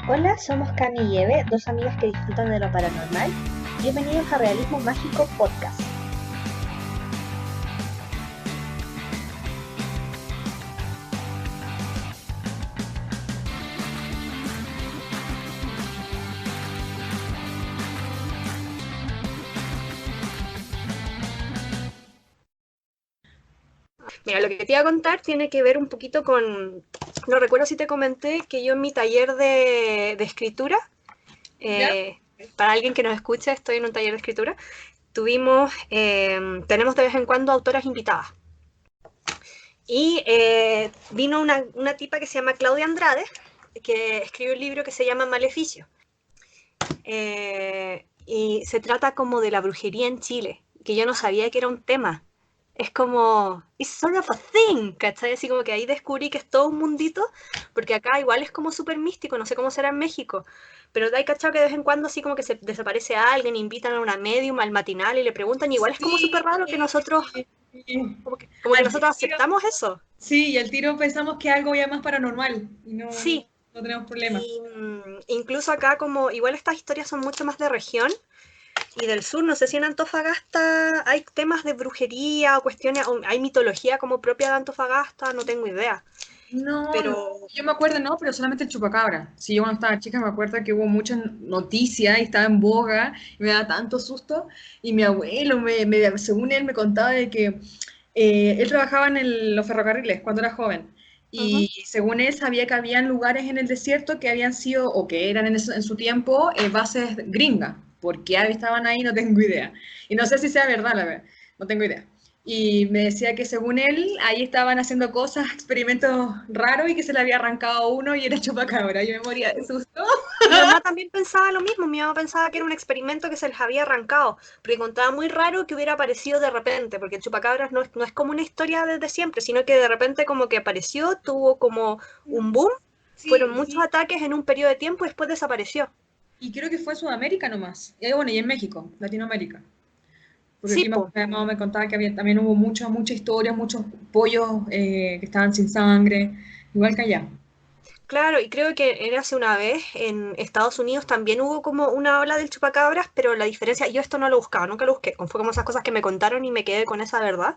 Hola, somos Cami y Eve, dos amigas que disfrutan de lo paranormal. Bienvenidos a Realismo Mágico Podcast. Mira, lo que te iba a contar tiene que ver un poquito con, no recuerdo si te comenté que yo en mi taller de escritura, ¿Ya? eh, para alguien que nos escucha, estoy en un taller de escritura, tenemos de vez en cuando autoras invitadas. Y vino una tipa que se llama Claudia Andrade, que escribió un libro que se llama Maleficio. Y se trata como de la brujería en Chile, que yo no sabía que era un tema. Es como, it's sort of a thing, ¿cachai? Así como que ahí descubrí que es todo un mundito, porque acá igual es como súper místico, no sé cómo será en México, pero hay cachado que de vez en cuando así como que se desaparece a alguien, invitan a una medium al matinal y le preguntan, y igual es como súper Sí, raro que nosotros, sí. como que Al nosotros tiro, aceptamos eso. sí, y al tiro pensamos que algo ya más paranormal y Sí, no tenemos problema. y incluso acá como, igual estas historias son mucho más de región, y del sur, no sé si en Antofagasta hay temas de brujería o cuestiones, o hay mitología como propia de Antofagasta, no tengo idea. No, Pero, yo me acuerdo, no, pero solamente el chupacabra. Sí, yo cuando estaba chica me acuerdo que hubo muchas noticias y estaba en boga y me daba tanto susto. Y mi abuelo, según él, me contaba de que él trabajaba en los ferrocarriles cuando era joven. ujú, Y según él, sabía que habían lugares en el desierto que habían sido, o que eran en su tiempo, bases gringas. ¿Por qué estaban ahí? No tengo idea. Y no sé si sea verdad, la verdad. No tengo idea. Y me decía que según él, ahí estaban haciendo cosas, experimentos raros y que se le había arrancado uno y era chupacabra. Yo me moría de susto. mi mamá también pensaba lo mismo, mi mamá pensaba que era un experimento que se les había arrancado, porque encontraba muy raro que hubiera aparecido de repente, porque el chupacabras no es como una historia desde siempre, sino que de repente como que apareció, tuvo como un boom, fueron Sí, muchos ataques en un periodo de tiempo y después desapareció. y creo que fue en Sudamérica nomás. Y bueno, y en México, Latinoamérica. Porque Sí, aquí po. mi mamá me contaba que había, también hubo mucha historia, muchos pollos que estaban sin sangre, igual que allá. Claro, y creo que era hace una vez en Estados Unidos también hubo como una ola del chupacabras, pero la diferencia, yo esto no lo buscaba, nunca lo busqué, fue como esas cosas que me contaron y me quedé con esa verdad,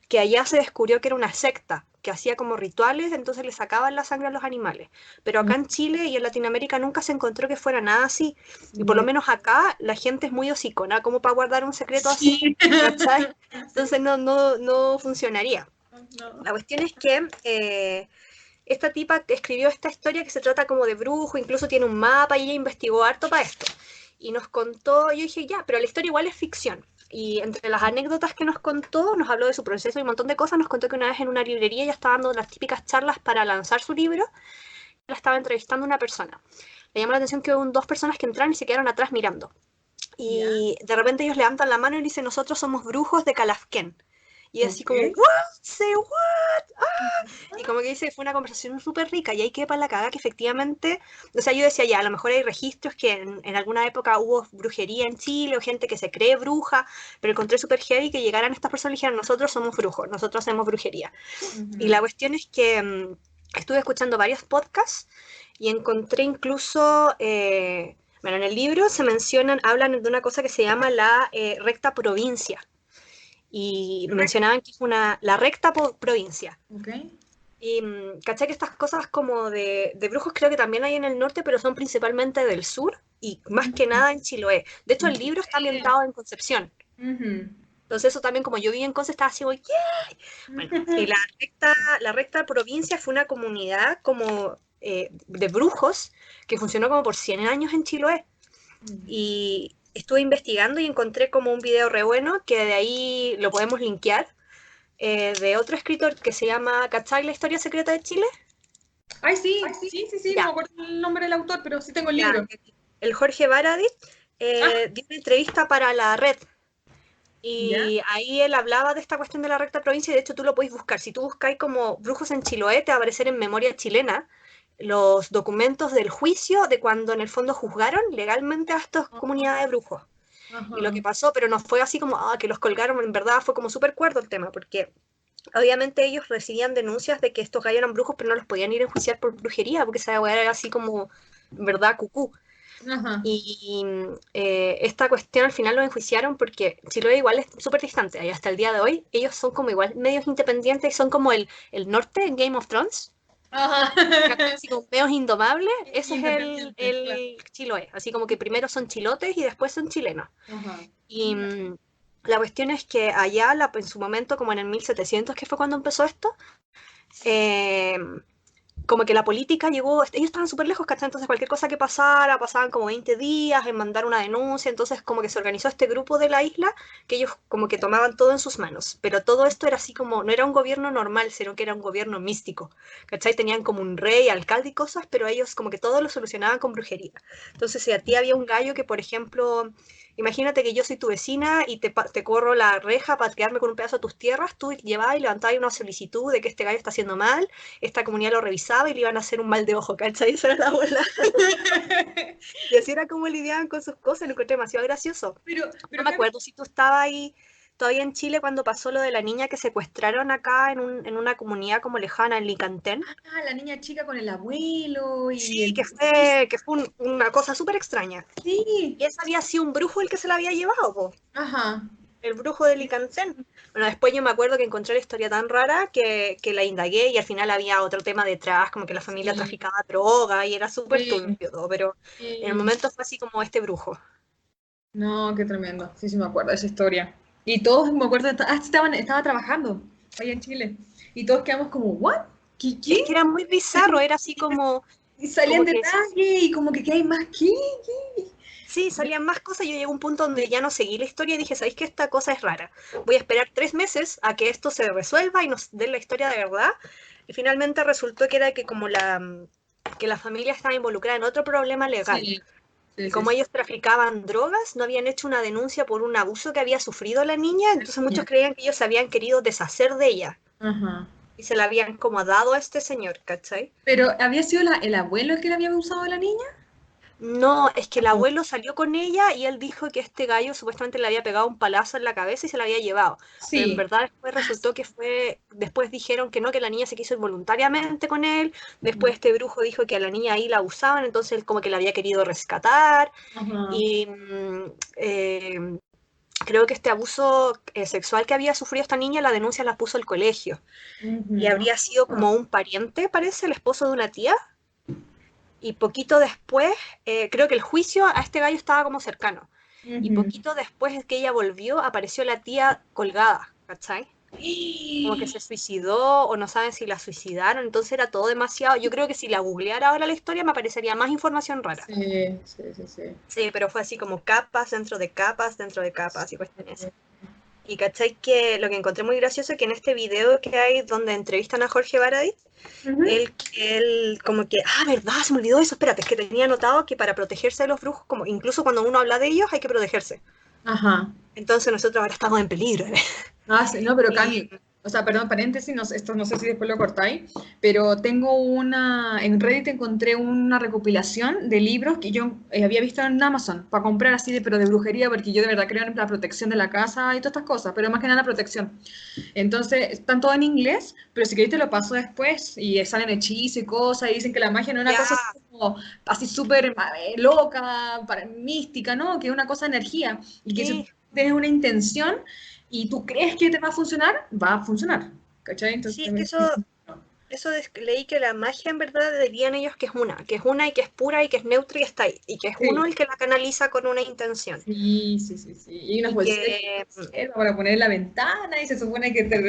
que allá se descubrió que era una secta, que hacía como rituales, entonces le sacaban la sangre a los animales. Pero acá en Chile y en Latinoamérica nunca se encontró que fuera nada así, y por lo No. menos acá la gente es muy hocicona, como para guardar un secreto así, Sí. ¿cachai? Entonces no funcionaría. No. La cuestión es que esta tipa escribió esta historia que se trata como de brujo, incluso tiene un mapa y ella investigó harto para esto. Y nos contó, yo dije, ya, pero la historia igual es ficción. Y entre las anécdotas que nos contó, nos habló de su proceso y un montón de cosas, nos contó que una vez en una librería ella estaba dando las típicas charlas para lanzar su libro, la estaba entrevistando una persona. Le llamó la atención que hubo dos personas que entraron y se quedaron atrás mirando. ¿Ya? Y de repente ellos levantan la mano y dicen, nosotros somos brujos de Calafquén. Y así Ok. como, ¿what? ¿Say what? Y como que dice, fue una conversación súper rica y ahí quedé para la caga que efectivamente, o sea, yo decía ya, a lo mejor hay registros que en alguna época hubo brujería en Chile o gente que se cree bruja, pero encontré súper heavy que llegaran estas personas y dijeran, nosotros somos brujos, nosotros hacemos brujería. Y la Ujú. cuestión es que estuve escuchando varios podcasts y encontré incluso, bueno, en el libro se mencionan, hablan de una cosa que se llama la recta provincia. Y mencionaban que es la recta provincia. Ok. Y caché que estas cosas como de brujos creo que también hay en el norte, pero son principalmente del sur y más que Ujú. nada en Chiloé. De hecho, el libro está Ok. ambientado en Concepción. Ujú. Entonces eso también, como yo viví en Concepción, estaba así, como, ¿qué? Bueno, y la recta provincia fue una comunidad como de brujos que funcionó como por 100 años en Chiloé. Y estuve investigando y encontré como un video re bueno, que de ahí lo podemos linkear, de otro escritor que se llama, ¿cachai? La historia secreta de Chile. Ay, sí, no me Ya, acuerdo el nombre del autor, pero sí tengo el ya. libro. El Jorge Baradit Ah, dio una entrevista para la red ya. y ahí él hablaba de esta cuestión de la recta provincia y de hecho tú lo podéis buscar. Si tú buscáis como brujos en Chiloé, te va a aparecer en memoria chilena los documentos del juicio de cuando en el fondo juzgaron legalmente a estas comunidades de brujos. Y lo que Ajá. pasó, pero no fue así como que los colgaron, en verdad fue como súper cuerdo el tema, porque obviamente ellos recibían denuncias de que estos gallos eran brujos, pero no los podían ir a enjuiciar por brujería, porque esa weá era así como ¿verdad? Cucú. Ajá. Y esta cuestión al final lo enjuiciaron porque Chiloé igual es súper distante, y hasta el día de hoy ellos son como igual medios independientes, son como el norte en Game of Thrones, Ajá. así como medios indomables, ese es Independiente, claro. el Chiloé, así como que primero son chilotes y después son chilenos. Ajá. Y la cuestión es que allá, en su momento, como en el 1700, que fue cuando empezó esto, eh, como que la política llegó, ellos estaban súper lejos, ¿cachai? Entonces cualquier cosa que pasara, pasaban como 20 días en mandar una denuncia, entonces como que se organizó este grupo de la isla, que ellos como que tomaban todo en sus manos, pero todo esto era así como, no era un gobierno normal, sino que era un gobierno místico, ¿cachai? Tenían como un rey, alcalde y cosas, pero ellos como que todo lo solucionaban con brujería. Entonces si a ti había un gallo que, por ejemplo, imagínate que yo soy tu vecina y te corro la reja para quedarme con un pedazo de tus tierras, tú llevabas y levantabas una solicitud de que este gallo está haciendo mal, esta comunidad lo revisaba y le iban a hacer un mal de ojo, ¿cachai? Esa era la bola. Y así era como lidiaban con sus cosas, lo encontré demasiado gracioso. No Pero me Cami, acuerdo si tú estabas ahí todavía en Chile cuando pasó lo de la niña que secuestraron acá en una comunidad como lejana, en Licantén. la niña chica con el abuelo y Sí, el... que fue una cosa súper extraña. Sí, Y ese había sido un brujo el que se la había llevado, po. ajá. El brujo de Licantén. Bueno, después yo me acuerdo que encontré la historia tan rara que la indagué y al final había otro tema detrás, como que la familia Sí, traficaba droga y era súper sí, turbio todo, pero en el sí. momento fue así como este brujo. No, qué tremendo. Sí, sí, me acuerdo de esa historia. Y todos, me acuerdo, estaba trabajando allá en Chile. Y todos quedamos como, ¿what? ¿Qué? Es ¿Qué? que era muy bizarro, era así Y salían como que detalles y como que, ¿qué hay más? ¿Qué? ¿Qué? sí, salían más cosas. Yo llegué a un punto donde ya no seguí la historia y dije, ¿sabéis que esta cosa es rara? Voy a esperar 3 meses a que esto se resuelva y nos den la historia de verdad. Y finalmente resultó que era que como que la familia estaba involucrada en otro problema legal. Sí, sí, Y sí, como sí. ellos traficaban drogas, no habían hecho una denuncia por un abuso que había sufrido la niña, entonces muchos Ya. creían que ellos se habían querido deshacer de ella Ajá. y se la habían como dado a este señor, ¿cachai? Pero, ¿había sido el abuelo el que le había abusado a la niña? No, es que el No. abuelo salió con ella y él dijo que este gallo supuestamente le había pegado un palazo en la cabeza y se la había llevado. Pero en Sí. verdad después Ah, resultó que fue, después dijeron que no, que la niña se quiso ir voluntariamente con él. Después este brujo dijo que a la niña ahí la abusaban, entonces él como que la había querido rescatar. ajá. Y creo que este abuso sexual que había sufrido esta niña, la denuncia la puso el colegio. Y Ujú. habría sido como un pariente, parece, el esposo de una tía. Y poquito después, creo que el juicio a este gallo estaba como cercano. Y Ujú. poquito después de que ella volvió, apareció la tía colgada, ¿cachai? Como que se suicidó o no saben si la suicidaron, entonces era todo demasiado. Yo creo que si la googleara ahora la historia me aparecería más información rara. Sí, sí, sí, sí. Sí, pero fue así como capas dentro de capas y cuestiones. Sí. Y cachai que lo que encontré muy gracioso es que en este video que hay donde entrevistan a Jorge Baradit, Ujú. él como que, verdad, se me olvidó eso, espérate, es que tenía notado que para protegerse de los brujos, como incluso cuando uno habla de ellos hay que protegerse. Ajá. Entonces nosotros ahora estamos en peligro. Ah, sí, no, pero Y Cami, o sea, perdón, paréntesis, esto no sé si después lo cortáis, pero tengo en Reddit encontré una recopilación de libros que yo había visto en Amazon para comprar así, pero de brujería, porque yo de verdad creo en la protección de la casa y todas estas cosas, pero más que nada la protección. Entonces, están todo en inglés, pero si queréis te lo paso después y salen hechizos y cosas y dicen que la magia no es una ya, cosa así como así súper loca, mística, ¿no? Que es una cosa de energía y que si sí, tú tienes una intención y tú crees que te va a funcionar, ¿cachai? Entonces, sí, es que leí que la magia en verdad dirían ellos que es una y que es pura y que es neutra y está ahí, y que es uno sí, el que la canaliza con una intención. sí, sí, sí, sí. Y unas Y bolsitas que, para poner en la ventana y se supone que te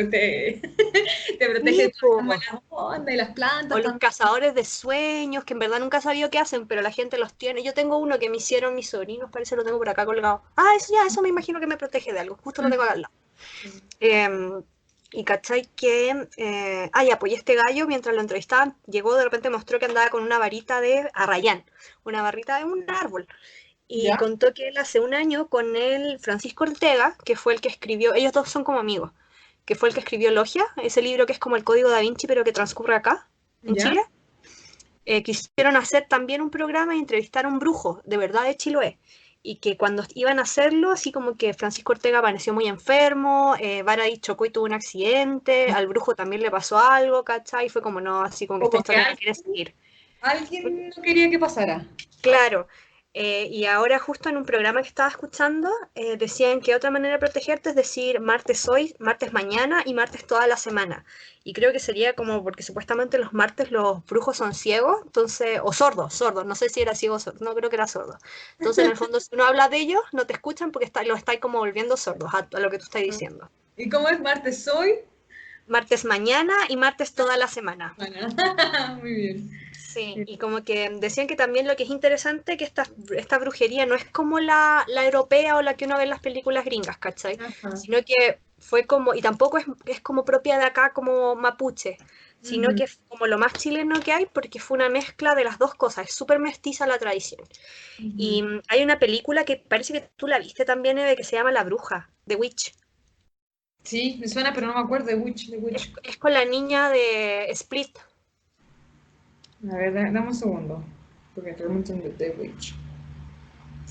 protege de sí, todas las po. malas ondas y las O plantas los también. cazadores de sueños, que en verdad nunca sabía qué hacen, pero la gente los tiene. Yo tengo uno que me hicieron mis sobrinos, parece lo tengo por acá colgado. Eso ya, eso me imagino que me protege de algo, justo lo tengo acá al lado. Em, y cachai que, ya, pues y este gallo, mientras lo entrevistaban, llegó, de repente mostró que andaba con una varita de arrayán, una varita de un árbol. Y ¿Ya? contó que él hace un año con el Francisco Ortega, que fue el que escribió, ellos dos son como amigos, que fue el que escribió Logia, ese libro que es como el Código Da Vinci, pero que transcurre acá, en ¿Ya? Chile. Quisieron hacer también un programa y entrevistar a un brujo, de verdad de Chiloé. Y que cuando iban a hacerlo, así como que Francisco Ortega apareció muy enfermo, Baradit chocó y tuvo un accidente, al brujo también le pasó algo, ¿cachai? Y fue como no, así como que esta Como que historia no quiere seguir. Alguien no quería que pasara. Claro, y ahora justo en un programa que estaba escuchando, decían que otra manera de protegerte es decir martes hoy, martes mañana y martes toda la semana. Y creo que sería como, porque supuestamente los martes los brujos son ciegos, entonces, o sordos, sordos, no sé si era ciego o sordo, no creo que era sordo. Entonces, en el fondo, si uno habla de ellos, no te escuchan porque los estáis como volviendo sordos a lo que tú estás diciendo. ¿Y cómo es martes hoy? Martes mañana y martes toda la semana. Bueno, muy bien. Sí, y como que decían que también lo que es interesante que esta brujería no es como la europea o la que uno ve en las películas gringas, ¿cachai? Ajá. Sino que fue como, y tampoco es como propia de acá como mapuche, sino Ujú. que es como lo más chileno que hay porque fue una mezcla de las dos cosas, es súper mestiza la tradición. Y Ujú. hay una película que parece que tú la viste también, Eve, que se llama La Bruja, The Witch. Sí, me suena, pero no me acuerdo de Witch, de Es, Witch. es con la niña de Split. A ver, dame un segundo. Porque realmente no de Witch.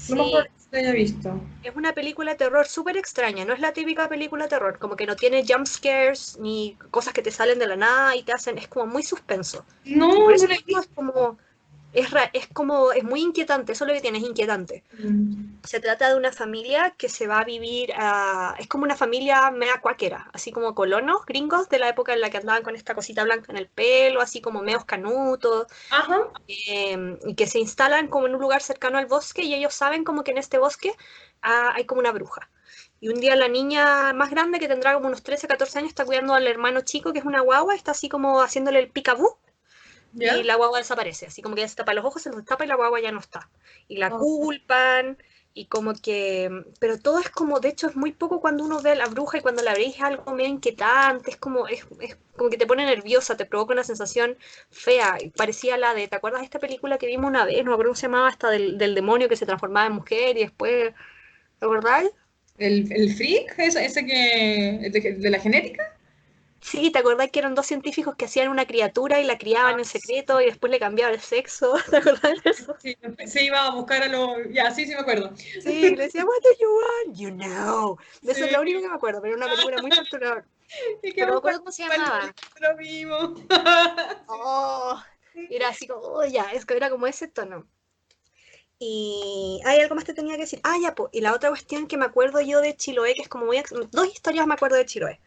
No me acuerdo Sí, si lo haya visto. es una película de terror súper extraña, no es la típica película de terror, como que no tiene jump scares ni cosas que te salen de la nada y te hacen, es como muy suspenso. Y por No, no eso lo he mismo es visto. como, es como, es muy inquietante, eso es lo que tiene, es inquietante. Mm. Se trata de una familia que se va a vivir a, es como una familia mea cuáquera, así como colonos gringos de la época en la que andaban con esta cosita blanca en el pelo, así como meos canutos, Ajá. y que se instalan como en un lugar cercano al bosque y ellos saben como que en este bosque hay como una bruja. Y un día la niña más grande, que tendrá como unos 13 14 años, está cuidando al hermano chico, que es una guagua, está así como haciéndole el picabú, y ¿Ya? la guagua desaparece, así como que ella se tapa los ojos, se los tapa y la guagua ya no está. Y la Oh. culpan, y como que... Pero todo es como, de hecho, es muy poco cuando uno ve a la bruja y cuando la veis es algo medio inquietante, es como que te pone nerviosa, te provoca una sensación fea, y parecía la de, ¿te acuerdas de esta película que vimos una vez? No me acuerdo cómo se llamaba, esta del demonio que se transformaba en mujer y después, ¿te acordás? ¿El freak? ¿Ese que... de la genética? Sí, ¿te acordás que eran dos científicos que hacían una criatura y la criaban en secreto y después le cambiaban el sexo? ¿Te acordás de eso? Sí, se iba a buscar a los... Ya, sí, sí me acuerdo. Sí, le decía, what do you want? You know. De eso es Sí. lo único que me acuerdo, pero era una película muy torturadora. Y que Pero no me buscar acuerdo cómo se al llamaba. lo mismo. Sí. Oh, era así como, oh, ya, es que era como ese tono. Y hay algo más que tenía que decir. Ah, ya, pues. Y la otra cuestión que me acuerdo yo de Chiloé, que es como muy... Dos historias me acuerdo de Chiloé.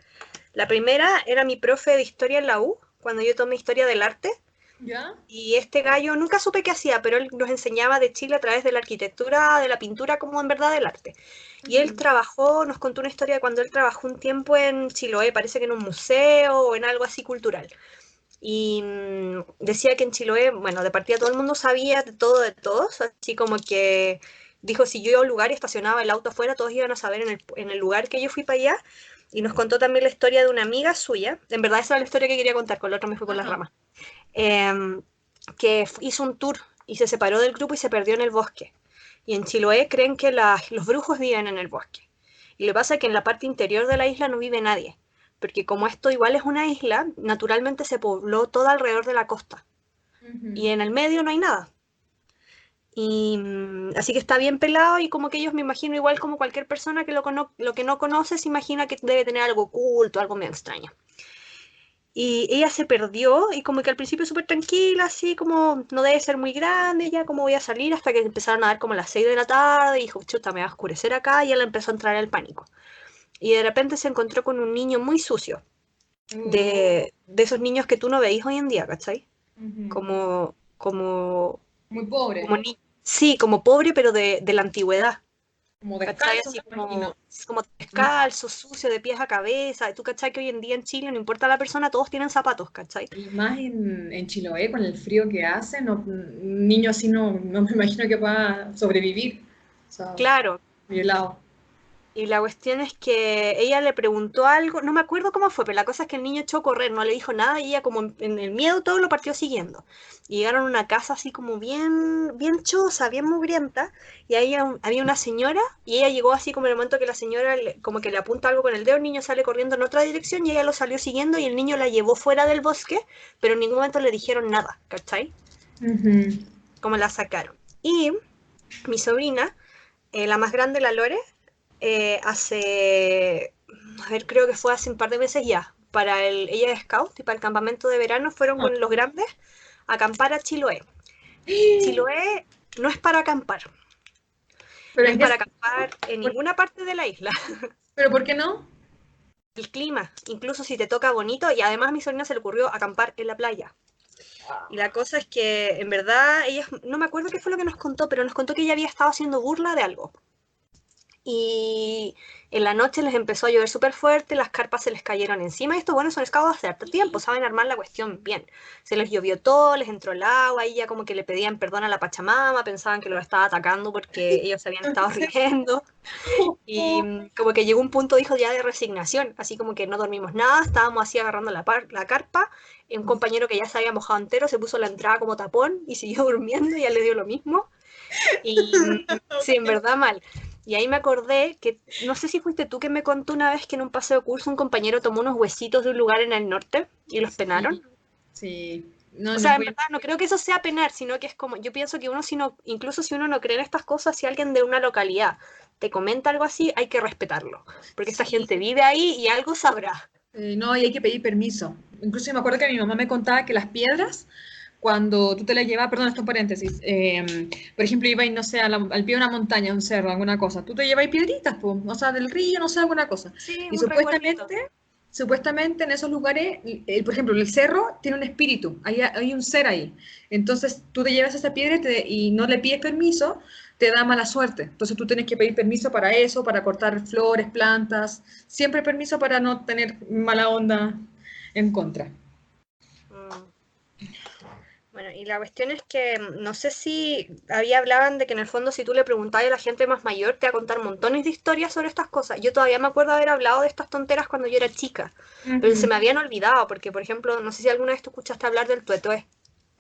La primera era mi profe de historia en la U, cuando yo tomé historia del arte. ¿Ya? Y este gallo, nunca supe qué hacía, pero él nos enseñaba de Chile a través de la arquitectura, de la pintura, como en verdad del arte. Y él Ujú. trabajó, nos contó una historia de cuando él trabajó un tiempo en Chiloé, parece que en un museo o en algo así cultural. Y decía que en Chiloé, bueno, de partida todo el mundo sabía de todo de todos, así como que dijo, si yo iba a un lugar y estacionaba el auto afuera, todos iban a saber en el lugar que yo fui para allá. Y nos contó también la historia de una amiga suya. En verdad esa era la historia que quería contar, con la otra me fui por las Ajá. ramas. Em, que hizo un tour y se separó del grupo y se perdió en el bosque. Y en Chiloé creen que los brujos viven en el bosque. Y lo que pasa es que en la parte interior de la isla no vive nadie, porque como esto igual es una isla, naturalmente se pobló todo alrededor de la costa. Y Ujú. en el medio no hay nada. Y así que está bien pelado y como que ellos me imagino igual como cualquier persona que lo que no conoce se imagina que debe tener algo oculto, algo medio extraño. Y ella se perdió y como que al principio súper tranquila, así como no debe ser muy grande, ya como voy a salir hasta que empezaron a dar como las 6 de la tarde y dijo, chuta, me va a oscurecer acá y ella empezó a entrar el pánico. Y de repente se encontró con un niño muy sucio, Uh, de esos niños que tú no veis hoy en día, ¿cachai? ujú. Como, como, Muy pobre, como ni sí, como pobre pero de la antigüedad. como ¿Cachai? descalzo, Así me imagino. como descalzo, sucio, de pies a cabeza. Y tú, ¿cachai? Que hoy en día en Chile, no importa la persona, todos tienen zapatos, ¿cachai? Y más en Chiloé, con el frío que hace, no, un niño así no me imagino que pueda sobrevivir. O sea, Claro. muy helado. Y la cuestión es que ella le preguntó algo, no me acuerdo cómo fue, pero la cosa es que el niño echó a correr, no le dijo nada y ella como en el miedo todo lo partió siguiendo. Y llegaron a una casa así como bien chosa, bien mugrienta, y ahí había una señora y ella llegó así como en el momento que la señora como que le apunta algo con el dedo, el niño sale corriendo en otra dirección y ella lo salió siguiendo y el niño la llevó fuera del bosque, pero en ningún momento le dijeron nada, ¿cachai? Ujú. Como la sacaron. Y mi sobrina, la más grande, la Lore, a ver, creo que fue hace un par de meses ya, ella es scout y para el campamento de verano fueron Ah, con los grandes a acampar a Chiloé. Chiloé no es para acampar. ¿Pero No es para acampar en ninguna parte de la isla. ¿Pero por qué no? El clima, incluso si te toca bonito, y además a mi sobrina se le ocurrió acampar en la playa. Y la cosa es que, en verdad, ella, no me acuerdo qué fue lo que nos contó, pero nos contó que ella había estado haciendo burla de algo. Y en la noche les empezó a llover súper fuerte, las carpas se les cayeron encima, y estos buenos son scouts hace harto tiempo, saben armar la cuestión bien. Se les llovió todo, les entró el agua, y ya como que le pedían perdón a la Pachamama, pensaban que lo estaba atacando porque ellos se habían estado riendo. Y como que llegó un punto, dijo, ya de resignación, así como que no dormimos nada, estábamos así agarrando la carpa, y un compañero que ya se había mojado entero se puso la entrada como tapón y siguió durmiendo, y ya le dio lo mismo. Y sí, en verdad mal. Y ahí me acordé que, no sé si fuiste tú que me contó una vez que en un paseo de curso un compañero tomó unos huesitos de un lugar en el norte y los penaron. Sí. No, O no sea, en fue. verdad no creo que eso sea penar, sino que es como, yo pienso que uno si no, incluso si uno no cree en estas cosas, si alguien de una localidad te comenta algo así, hay que respetarlo, porque esta Sí. gente vive ahí y algo sabrá. No, y hay que pedir permiso. Incluso yo me acuerdo que mi mamá me contaba que las piedras, cuando tú te las llevas, perdón, esto es un paréntesis, por ejemplo, ibais, no sé, al pie de una montaña, un cerro, alguna cosa, tú te llevas piedritas, pues, o sea, del río, no sé, alguna cosa. Sí, Y un recuerdito. supuestamente en esos lugares, por ejemplo, el cerro tiene un espíritu, hay un ser ahí. Entonces tú te llevas esa piedra y no le pides permiso, te da mala suerte. Entonces tú tienes que pedir permiso para eso, para cortar flores, plantas, siempre permiso para no tener mala onda en contra. Mm. Bueno, y la cuestión es que no sé si había hablaban de que en el fondo si tú le preguntabas a la gente más mayor te va a contar montones de historias sobre estas cosas. Yo todavía me acuerdo haber hablado de estas tonteras cuando yo era chica, pero se Ujú. me habían olvidado porque, por ejemplo, no sé si alguna vez tú escuchaste hablar del tuetué.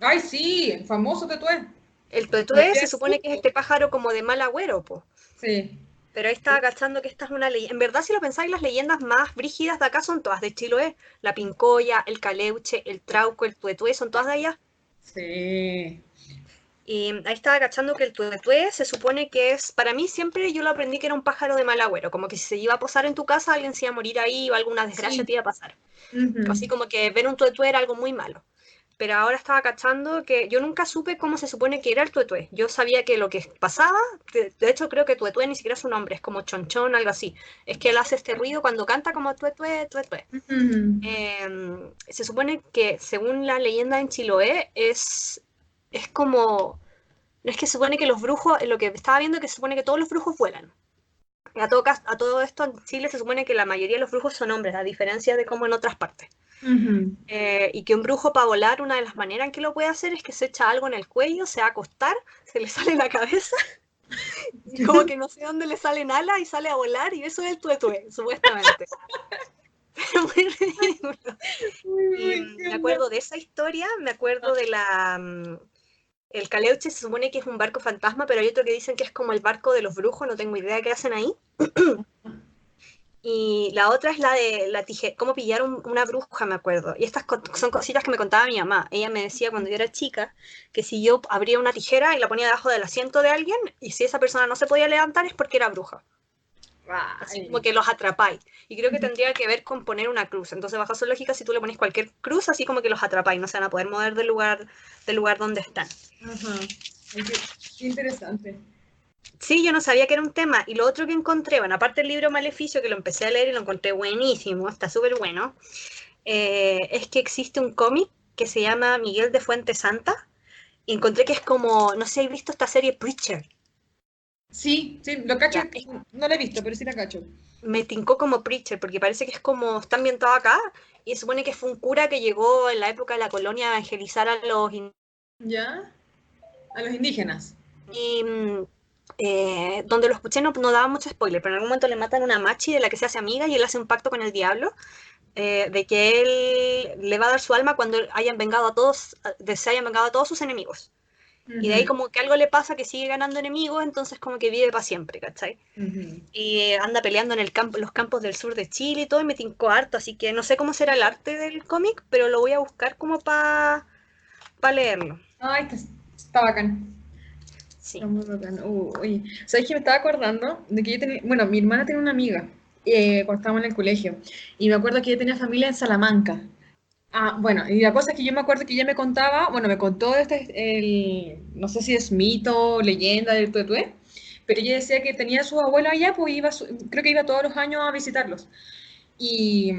Ay, sí, el famoso tetué. El Lo tuetué hacía se en supone que es Cusco. este pájaro como de mal agüero, po. Sí. Pero ahí estaba cachando que esta es una leyenda. En verdad, si lo pensáis, las leyendas más brígidas de acá son todas de Chiloé. La pincoya, el caleuche, el trauco, el tuetué, son todas de allá. Sí. Y ahí estaba cachando que el tuetué se supone que es, para mí siempre yo lo aprendí que era un pájaro de mal agüero, como que si se iba a posar en tu casa alguien se iba a morir ahí o alguna desgracia Sí. te iba a pasar. Ujú. Así como que ver un tuetué era algo muy malo. Pero ahora estaba cachando que yo nunca supe cómo se supone que era el tuetué. Yo sabía que lo que pasaba, de hecho creo que tuetué ni siquiera es su nombre, es como chonchón, algo así. Es que él hace este ruido cuando canta como tuetué, tuetué. Ujú. Se supone que según la leyenda en Chiloé es como no es que se supone que los brujos, lo que estaba viendo es que se supone que todos los brujos vuelan. Y a todo esto en Chile se supone que la mayoría de los brujos son hombres, a diferencia de como en otras partes. Ujú. Y que un brujo para volar, una de las maneras en que lo puede hacer es que se echa algo en el cuello, se va a acostar, se le sale la cabeza, y como que no sé dónde le salen alas y sale a volar, y eso es el tuetue, supuestamente. Pero muy ridículo. Y Uy, qué me onda. acuerdo de esa historia, me acuerdo de la, el Caleuche se supone que es un barco fantasma, pero hay otro que dicen que es como el barco de los brujos, no tengo idea qué hacen ahí. Y la otra es la de la tijera, cómo pillar una bruja, me acuerdo. Y estas son cositas que me contaba mi mamá. Ella me decía cuando yo era chica que si yo abría una tijera y la ponía debajo del asiento de alguien, y si esa persona no se podía levantar es porque era bruja. Así como Ay. que los atrapáis. Y creo que tendría que ver con poner una cruz. Entonces, bajo su lógica, si tú le pones cualquier cruz, así como que los atrapáis, no se van a poder mover del lugar donde están. Ajá. Ay, qué interesante. Sí, yo no sabía que era un tema. Y lo otro que encontré, bueno, aparte del libro Maleficio, que lo empecé a leer y lo encontré buenísimo, está súper bueno, es que existe un cómic que se llama Miguel de Fuente Santa. Y encontré que es como, no sé si habéis visto esta serie Preacher. Sí, sí, lo cacho. Ya, No lo he visto, pero sí la cacho. me tincó como Preacher, porque parece que es como, está ambientado acá, y se supone que fue un cura que llegó en la época de la colonia a evangelizar a los ¿Ya? A los indígenas. y, donde lo escuché no daba mucho spoiler, pero en algún momento le matan una machi de la que se hace amiga y él hace un pacto con el diablo de que él le va a dar su alma cuando hayan vengado a todos, se hayan vengado a todos sus enemigos. Y de ahí Ujú, como que algo le pasa que sigue ganando enemigos, entonces como que vive para siempre, ¿cachai? ujú. Y anda peleando en el campo, los campos del sur de Chile y todo, y me tincó harto, así que no sé cómo será el arte del cómic, pero lo voy a buscar como para leerlo. Ay, está bacán. Está Sí. muy bacán. Oye, ¿sabes que me estaba acordando de que yo tenía, bueno, mi hermana tiene una amiga cuando estábamos en el colegio y me acuerdo que ella tenía familia en Salamanca. Bueno, y la cosa es que yo me acuerdo que ella me contaba, bueno, me contó no sé si es mito, leyenda del Tuetué, pero ella decía que tenía a su abuelo allá, pues creo que iba todos los años a visitarlos. Y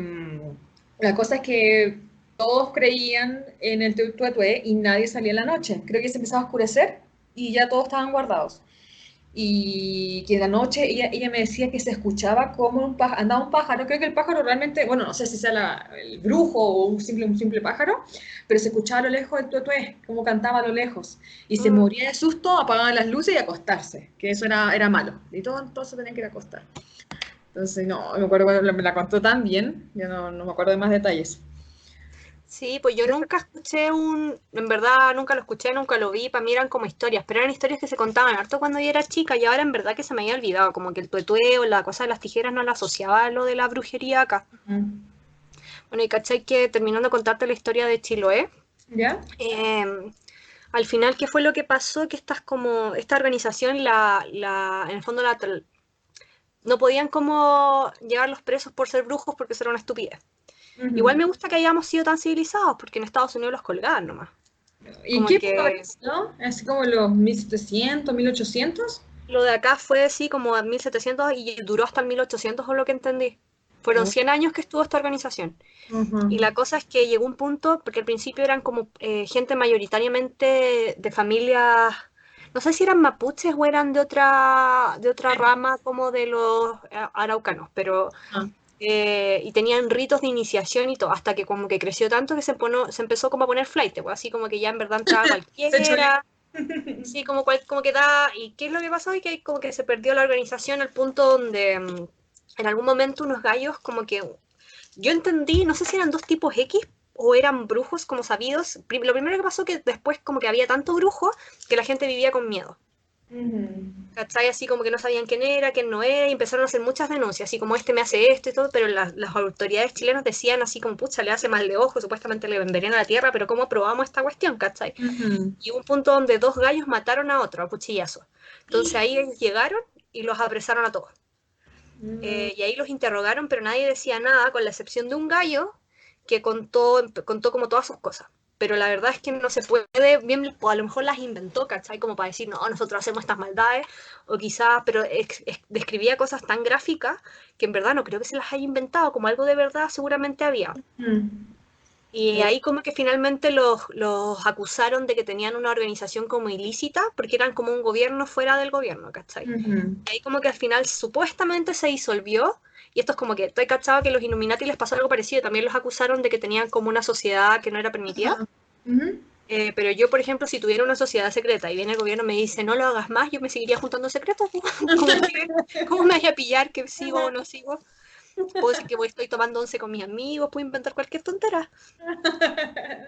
la cosa es que todos creían en el Tuetué y nadie salía en la noche. Creo que se empezaba a oscurecer y ya todos estaban guardados. Y que en la noche ella me decía que se escuchaba como andaba un pájaro. Creo que el pájaro realmente, bueno, no sé si sea el brujo o un simple pájaro, pero se escuchaba a lo lejos el tuetué, como cantaba a lo lejos. Y se Mm. moría de susto, apagaban las luces y acostarse, que eso era malo. Y todos entonces tenían que ir a acostar. Entonces, no, me acuerdo cuando me la contó tan bien, yo no me acuerdo de más detalles. Sí, pues yo nunca escuché en verdad nunca lo escuché, nunca lo vi, para mí eran como historias, pero eran historias que se contaban harto cuando yo era chica y ahora en verdad que se me había olvidado, como que el tuetué o la cosa de las tijeras no la asociaba a lo de la brujería acá. Mm. Bueno, y cachai que terminando de contarte la historia de Chiloé, ¿Ya? eh, al final, ¿qué fue lo que pasó? Que esta organización, en el fondo, no podían como llevar los presos por ser brujos porque eso era una estupidez. Igual Ujú. me gusta que hayamos sido tan civilizados, porque en Estados Unidos los colgaban nomás. ¿Y Como qué época que habrá sido? ¿Así como los 1700, 1800? lo de acá fue así como en 1700 y duró hasta el 1800, o lo que entendí. Fueron Oh, 100 años que estuvo esta organización. ujú. Y la cosa es que llegó un punto, porque al principio eran como gente mayoritariamente de familias, no sé si eran mapuches o eran de otra rama como de los araucanos, pero Ah, y tenían ritos de iniciación y todo, hasta que como que creció tanto que se empezó como a poner flight, pues, así como que ya en verdad entraba se chole. cualquiera, sí, como que da, ¿y qué es lo que pasó? Y que como que se perdió la organización al punto donde en algún momento unos gallos como que yo entendí, no sé si eran dos tipos X o eran brujos como sabidos. Lo primero que pasó que después como que había tanto brujo que la gente vivía con miedo. Ujú. ¿Cachai? Así como que no sabían quién era, quién no era, y empezaron a hacer muchas denuncias, así como este me hace esto y todo, pero las autoridades chilenas decían así como, pucha, le hace mal de ojo, supuestamente le envenena la tierra, pero ¿cómo probamos esta cuestión? ¿Cachai? Ujú. Y hubo un punto donde dos gallos mataron a otro, a cuchillazos. Entonces ahí ellos llegaron y los apresaron a todos. Mm. Y ahí los interrogaron, pero nadie decía nada, con la excepción de un gallo que contó como todas sus cosas. Pero la verdad es que no se puede, bien, o a lo mejor las inventó, ¿cachai? Como para decir, no, nosotros hacemos estas maldades, o quizás, pero describía cosas tan gráficas que en verdad no creo que se las haya inventado, como algo de verdad seguramente había. Mm. Y ahí como que finalmente los acusaron de que tenían una organización como ilícita, porque eran como un gobierno fuera del gobierno, ¿cachai? Ujú. Y ahí como que al final supuestamente se disolvió, y esto es como que estoy cachado que los Illuminati les pasó algo parecido, también los acusaron de que tenían como una sociedad que no era permitida. Ajá. Ujú. Pero yo, por ejemplo, si tuviera una sociedad secreta y viene el gobierno y me dice no lo hagas más, yo me seguiría juntando secretos. Como que, ¿cómo me vaya a pillar que sigo o no sigo? Puedo decir que estoy tomando once con mis amigos, puedo inventar cualquier tontera.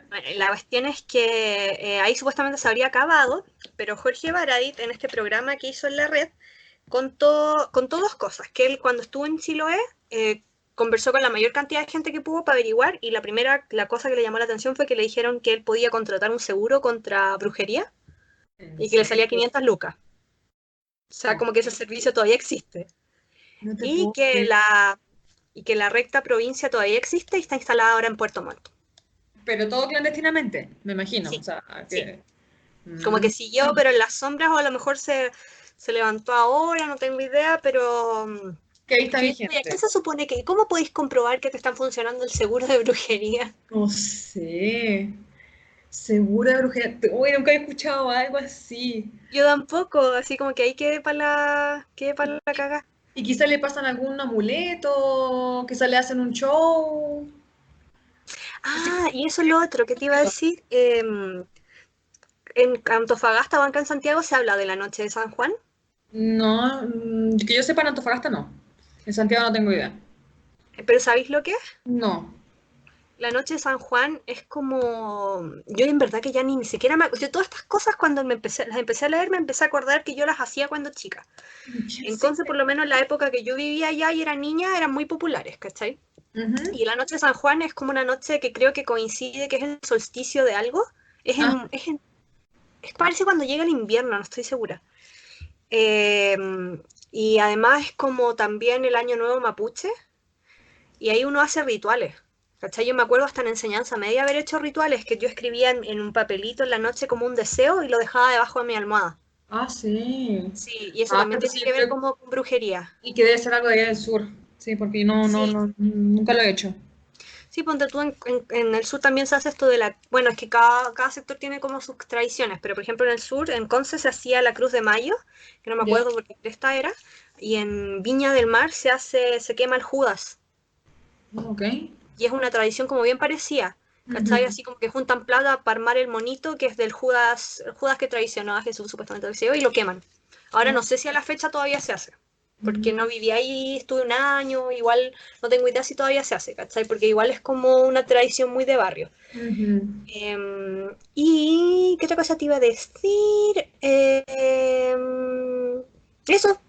Bueno, y la cuestión es que ahí supuestamente se habría acabado, pero Jorge Baradit en este programa que hizo en la red contó dos cosas, que él cuando estuvo en Chiloé conversó con la mayor cantidad de gente que pudo para averiguar y la cosa que le llamó la atención fue que le dijeron que él podía contratar un seguro contra brujería ¿En y que le salía serio? 500 lucas. O sea, Oh, como que ese servicio todavía existe. no te Y puedo que creer. la recta provincia todavía existe y está instalada ahora en Puerto Montt. Pero todo clandestinamente, me imagino. O Sí, sea, sí. que... Como Mm. que siguió, pero en las sombras o a lo mejor se levantó ahora, no tengo idea, pero Que ahí está que yo digo, ¿y a qué vigente. se supone que, cómo podéis comprobar que te están funcionando el seguro de brujería? No sé. Segura de brujería. Uy, nunca he escuchado algo así. Yo tampoco, así como que ahí quede para la caga. Y quizá le pasan algún amuleto, quizá le hacen un show. Así Ah, y eso es lo otro que te iba a como... decir. En Antofagasta o acá en Santiago se habla de la noche de San Juan, No, que yo sepa en Antofagasta no. En Santiago no tengo idea. pero ¿sabéis lo que es? No. La noche de San Juan es como, yo en verdad que ya ni siquiera yo todas estas cosas cuando las empecé a leer me empecé a acordar que yo las hacía cuando chica. Ya sé. Entonces, por lo menos en la época que yo vivía allá y era niña, eran muy populares, ¿cachai? Ujú. Y la noche de San Juan es como una noche que creo que coincide que es el solsticio de algo. Es Ah, en, es en- es parece cuando llega el invierno, no estoy segura. Eh, y además es como también el año nuevo mapuche, y ahí uno hace rituales. ¿Cachai? Yo me acuerdo hasta en enseñanza media haber hecho rituales que yo escribía en un papelito en la noche como un deseo y lo dejaba debajo de mi almohada. Ah, sí. Sí, y eso Ah, también entonces tiene yo que ver creo como con brujería. y que debe ser algo de allá del sur. Sí, porque Sí, nunca lo he hecho. sí, ponte tú en el sur también se hace esto de la... Bueno, es que cada sector tiene como sus tradiciones, pero por ejemplo en el sur, en Conce se hacía la Cruz de Mayo, que no me Ya. acuerdo porque de esta era, y en Viña del Mar se quema el Judas. Ok. Y es una tradición como bien parecida, ¿cachai? Ujú. Así como que juntan plata para armar el monito que es del Judas, el Judas que traicionó a Jesús, supuestamente lo que se dio, y lo queman. Ahora no sé si a la fecha todavía se hace, porque no viví ahí, estuve un año, igual no tengo idea si todavía se hace, ¿cachai? Porque igual es como una tradición muy de barrio. Ujú. ¿Y qué otra cosa te iba a decir? Eso,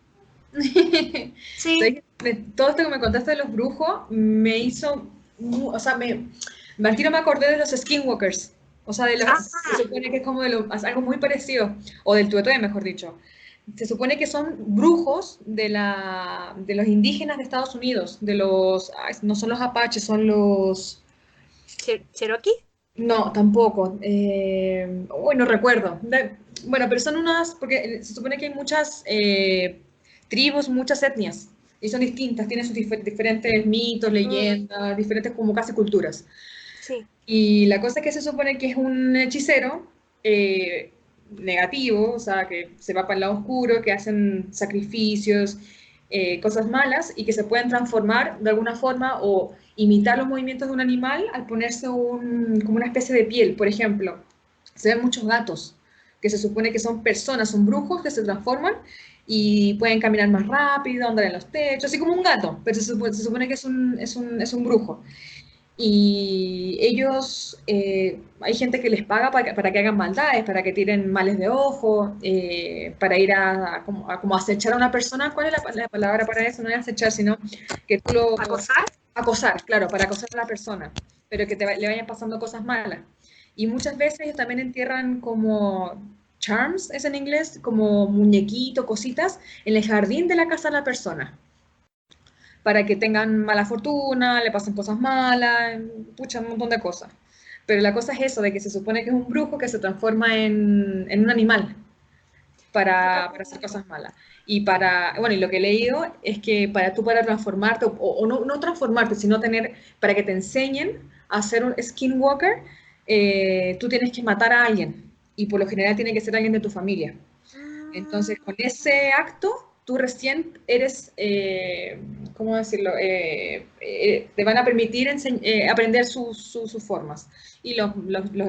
sí. ¿Sabes qué? Todo esto que me contaste de los brujos me hizo, o sea, al tiro me acordé de los skinwalkers, o sea, se Ah, supone que es como algo muy parecido, o del tuetóe, mejor dicho. Se supone que son brujos de los indígenas de Estados Unidos, no son los apaches, son los, Cherokee. no, tampoco, uy, no recuerdo. Bueno, pero son porque se supone que hay muchas tribus, muchas etnias, y son distintas, tienen sus diferentes mitos, Mm, leyendas, diferentes como casi culturas. sí. Y la cosa es que se supone que es un hechicero negativo, o sea, que se va para el lado oscuro, que hacen sacrificios, cosas malas, y que se pueden transformar de alguna forma o imitar los movimientos de un animal al ponerse como una especie de piel. Por ejemplo, se ven muchos gatos que se supone que son personas, son brujos que se transforman y pueden caminar más rápido, andar en los techos, así como un gato, pero se supone que es un brujo. Y ellos, hay gente que les paga para que hagan maldades, para que tiren males de ojo, para ir a como acechar a una persona. ¿Cuál es la palabra para eso? No es acechar, sino que tú lo... ¿Acosar? Acosar, claro, para acosar a la persona, pero que le vayan pasando cosas malas. Y muchas veces ellos también entierran como charms, es en inglés, como muñequitos, cositas, en el jardín de la casa de la persona para que tengan mala fortuna, le pasen cosas malas, pucha, un montón de cosas. Pero la cosa es eso, de que se supone que es un brujo que se transforma en un animal Yo para hacer cosas malas. Bueno, y lo que he leído es que para transformarte, o no transformarte, sino para que te enseñen a ser un skinwalker, tú tienes que matar a alguien. Y por lo general tiene que ser alguien de tu familia. Entonces, con ese acto, tú recién eres, ¿cómo decirlo? Te van a permitir aprender sus formas y los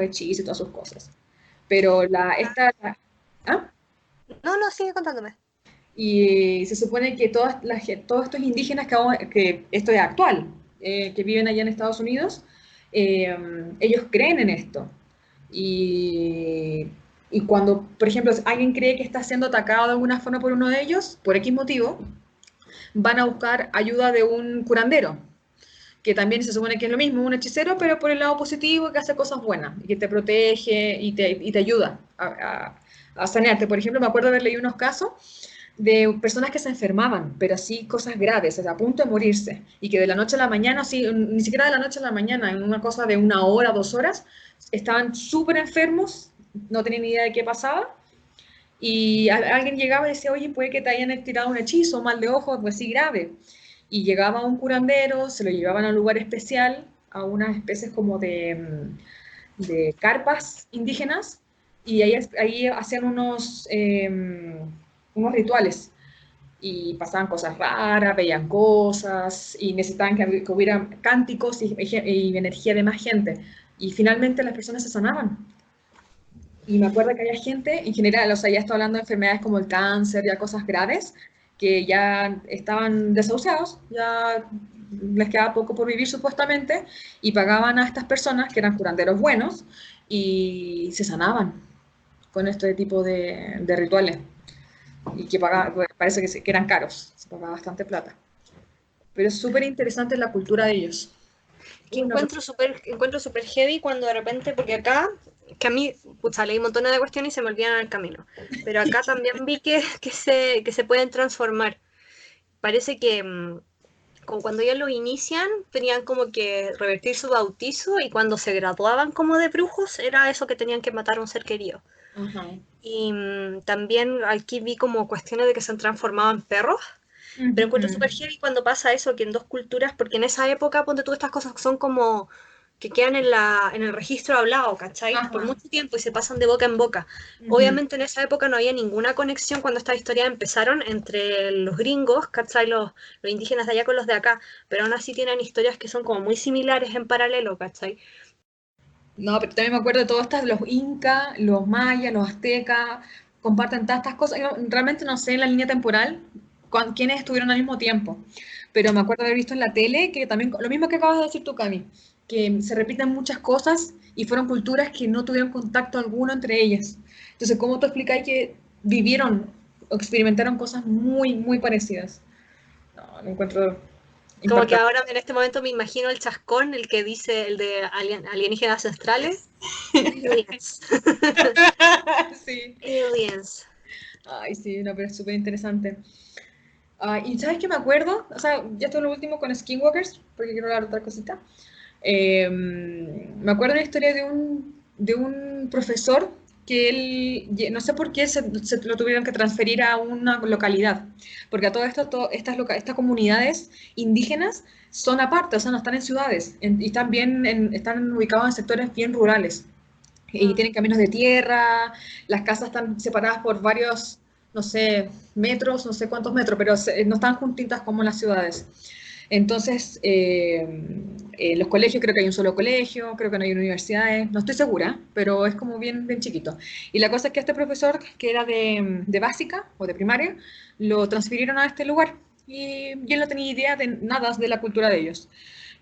hechizos y todas sus cosas. Pero ¿ah? No, no, sigue contándome. Y se supone que todos estos indígenas que esto es actual, que viven allá en Estados Unidos, ellos creen en esto. Y, y cuando, por ejemplo, alguien cree que está siendo atacado de alguna forma por uno de ellos, por X motivo, van a buscar ayuda de un curandero, que también se supone que es lo mismo, un hechicero, pero por el lado positivo, que hace cosas buenas, y que te protege y te ayuda a sanearte. Por ejemplo, me acuerdo haber leído unos casos de personas que se enfermaban, pero así cosas graves, o sea, a punto de morirse, y que de la noche a la mañana, así, ni siquiera de la noche a la mañana, en una cosa de 1 hora, 2 horas, estaban súper enfermos, no tenían ni idea de qué pasaba, y alguien llegaba y decía, oye, puede que te hayan tirado un hechizo, mal de ojo, pues sí, grave. Y llegaba un curandero, se lo llevaban a un lugar especial, a unas especies como de carpas indígenas, y ahí hacían unos rituales y pasaban cosas raras, veían cosas y necesitaban que hubiera cánticos y energía de más gente. Y finalmente las personas se sanaban. Y me acuerdo que había gente, en general, o sea, ya estoy hablando de enfermedades como el cáncer, ya cosas graves, que ya estaban desahuciados, ya les quedaba poco por vivir supuestamente, y pagaban a estas personas, que eran curanderos buenos, y se sanaban con este tipo de rituales y que parece que eran caros, se pagaba bastante plata. Pero es súper interesante la cultura de ellos. Que Uy, no, encuentro súper heavy cuando de repente, porque acá, que a mí, pucha, leí montones de cuestiones y se me olvidan en el camino, pero acá también vi que se pueden transformar. Parece que como cuando ellos lo inician, tenían como que revertir su bautizo y cuando se graduaban como de brujos, era eso que tenían que matar a un ser querido. Ajá. Y también aquí vi como cuestiones de que se han transformado en perros. Pero encuentro Ujú. súper heavy cuando pasa eso, que en dos culturas, porque en esa época, ponte tú, estas cosas son como que quedan en el registro hablado, ¿cachai? Por Ajá. mucho tiempo y se pasan de boca en boca. Ujú. Obviamente en esa época no había ninguna conexión cuando estas historias empezaron entre los gringos, ¿cachai? Los indígenas de allá con los de acá, pero aún así tienen historias que son como muy similares en paralelo, ¿cachai? No, pero también me acuerdo de todos estos, los incas, los mayas, los aztecas, comparten todas estas cosas. Yo realmente no sé en la línea temporal quiénes estuvieron al mismo tiempo, pero me acuerdo de haber visto en la tele que también, lo mismo que acabas de decir tú, Cami, que se repiten muchas cosas y fueron culturas que no tuvieron contacto alguno entre ellas. Entonces, ¿cómo tú explicáis que vivieron o experimentaron cosas muy, muy parecidas? No, lo encuentro Como que impactante. ahora en este momento me imagino el chascón, el que dice el de alienígenas ancestrales. Aliens. Sí. Aliens. Ay, sí, no, pero es súper interesante. Ah, y ¿sabes qué me acuerdo? O sea, ya esto es lo último con Skinwalkers, porque quiero hablar de otra cosita. Me acuerdo una historia de un profesor que él, no sé por qué se lo tuvieron que transferir a una localidad, porque a todo esto, estas comunidades indígenas son aparte, o sea, no están en ciudades, y están, están ubicados en sectores bien rurales y Mm. tienen caminos de tierra, las casas están separadas por varios, no sé, metros, no sé cuántos metros, pero no están juntitas como en las ciudades. Entonces, los colegios, creo que hay un solo colegio, creo que no hay universidades, no estoy segura, pero es como bien, bien chiquito. Y la cosa es que este profesor, que era de básica o de primaria, lo transfirieron a este lugar y él no tenía idea de nada de la cultura de ellos.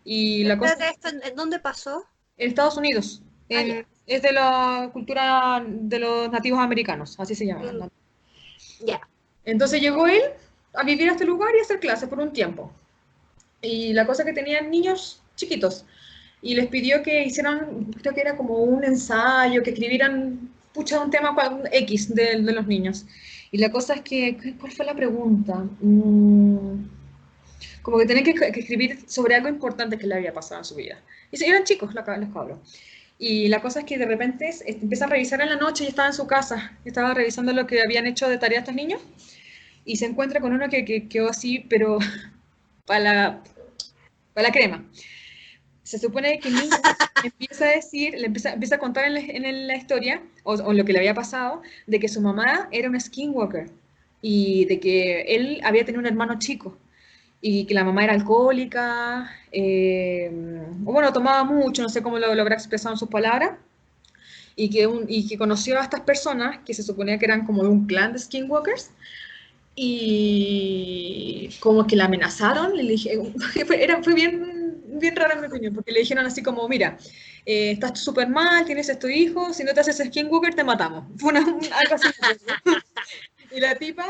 Y la cosa Espérate, ¿esto en dónde pasó? en Estados Unidos. Ah, ya. Es de la cultura de los nativos americanos, así se llama, Mm, ¿no? ya. Entonces llegó él a vivir a este lugar y a hacer clases por un tiempo. Y la cosa que tenían niños chiquitos. Y les pidió que hicieran, creo que era como un ensayo, que escribieran, pucha, un tema X de los niños. Y la cosa es que, ¿cuál fue la pregunta? Como que tenían que escribir sobre algo importante que le había pasado en su vida. Y eran chicos los cabros. Y la cosa es que de repente empieza a revisar en la noche y estaba en su casa, estaba revisando lo que habían hecho de tarea estos niños y se encuentra con uno que quedó así, pero para la crema. Se supone que el niño empieza a decir, empieza a contar en la historia, o lo que le había pasado, de que su mamá era una skinwalker y de que él había tenido un hermano chico y que la mamá era alcohólica, o bueno, tomaba mucho, no sé cómo lo habrá expresado en sus palabras, y que conoció a estas personas que se suponía que eran como de un clan de skinwalkers y como que la amenazaron, le dije, fue bien, bien raro en mi opinión, porque le dijeron así como, mira, estás súper mal, tienes estos hijos, si no te haces skinwalker te matamos. Fue algo así. Y la tipa,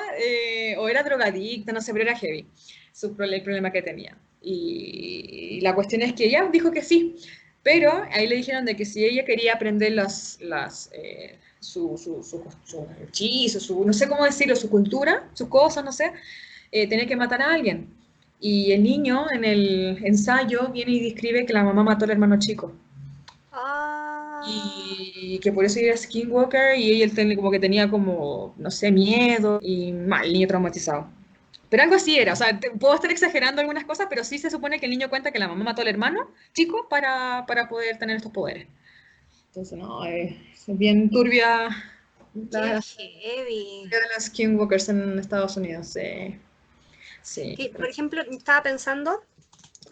o era drogadicta, no sé, pero era heavy, el problema que tenía. Y la cuestión es que ella dijo que sí, pero ahí le dijeron de que si ella quería aprender su hechizo, no sé cómo decirlo, su cultura, sus cosas, no sé, tenía que matar a alguien. Y el niño en el ensayo viene y describe que la mamá mató al hermano chico. Ah, Y que por eso era Skinwalker y ella como que tenía como, no sé, miedo y mal, el niño traumatizado. Pero algo así era, o sea, puedo estar exagerando algunas cosas, pero sí se supone que el niño cuenta que la mamá mató al hermano chico para poder tener estos poderes. Entonces, no, es bien turbia qué la heavy. historia de las Skinwalkers en Estados Unidos. Sí, sí. Que, por ejemplo, estaba pensando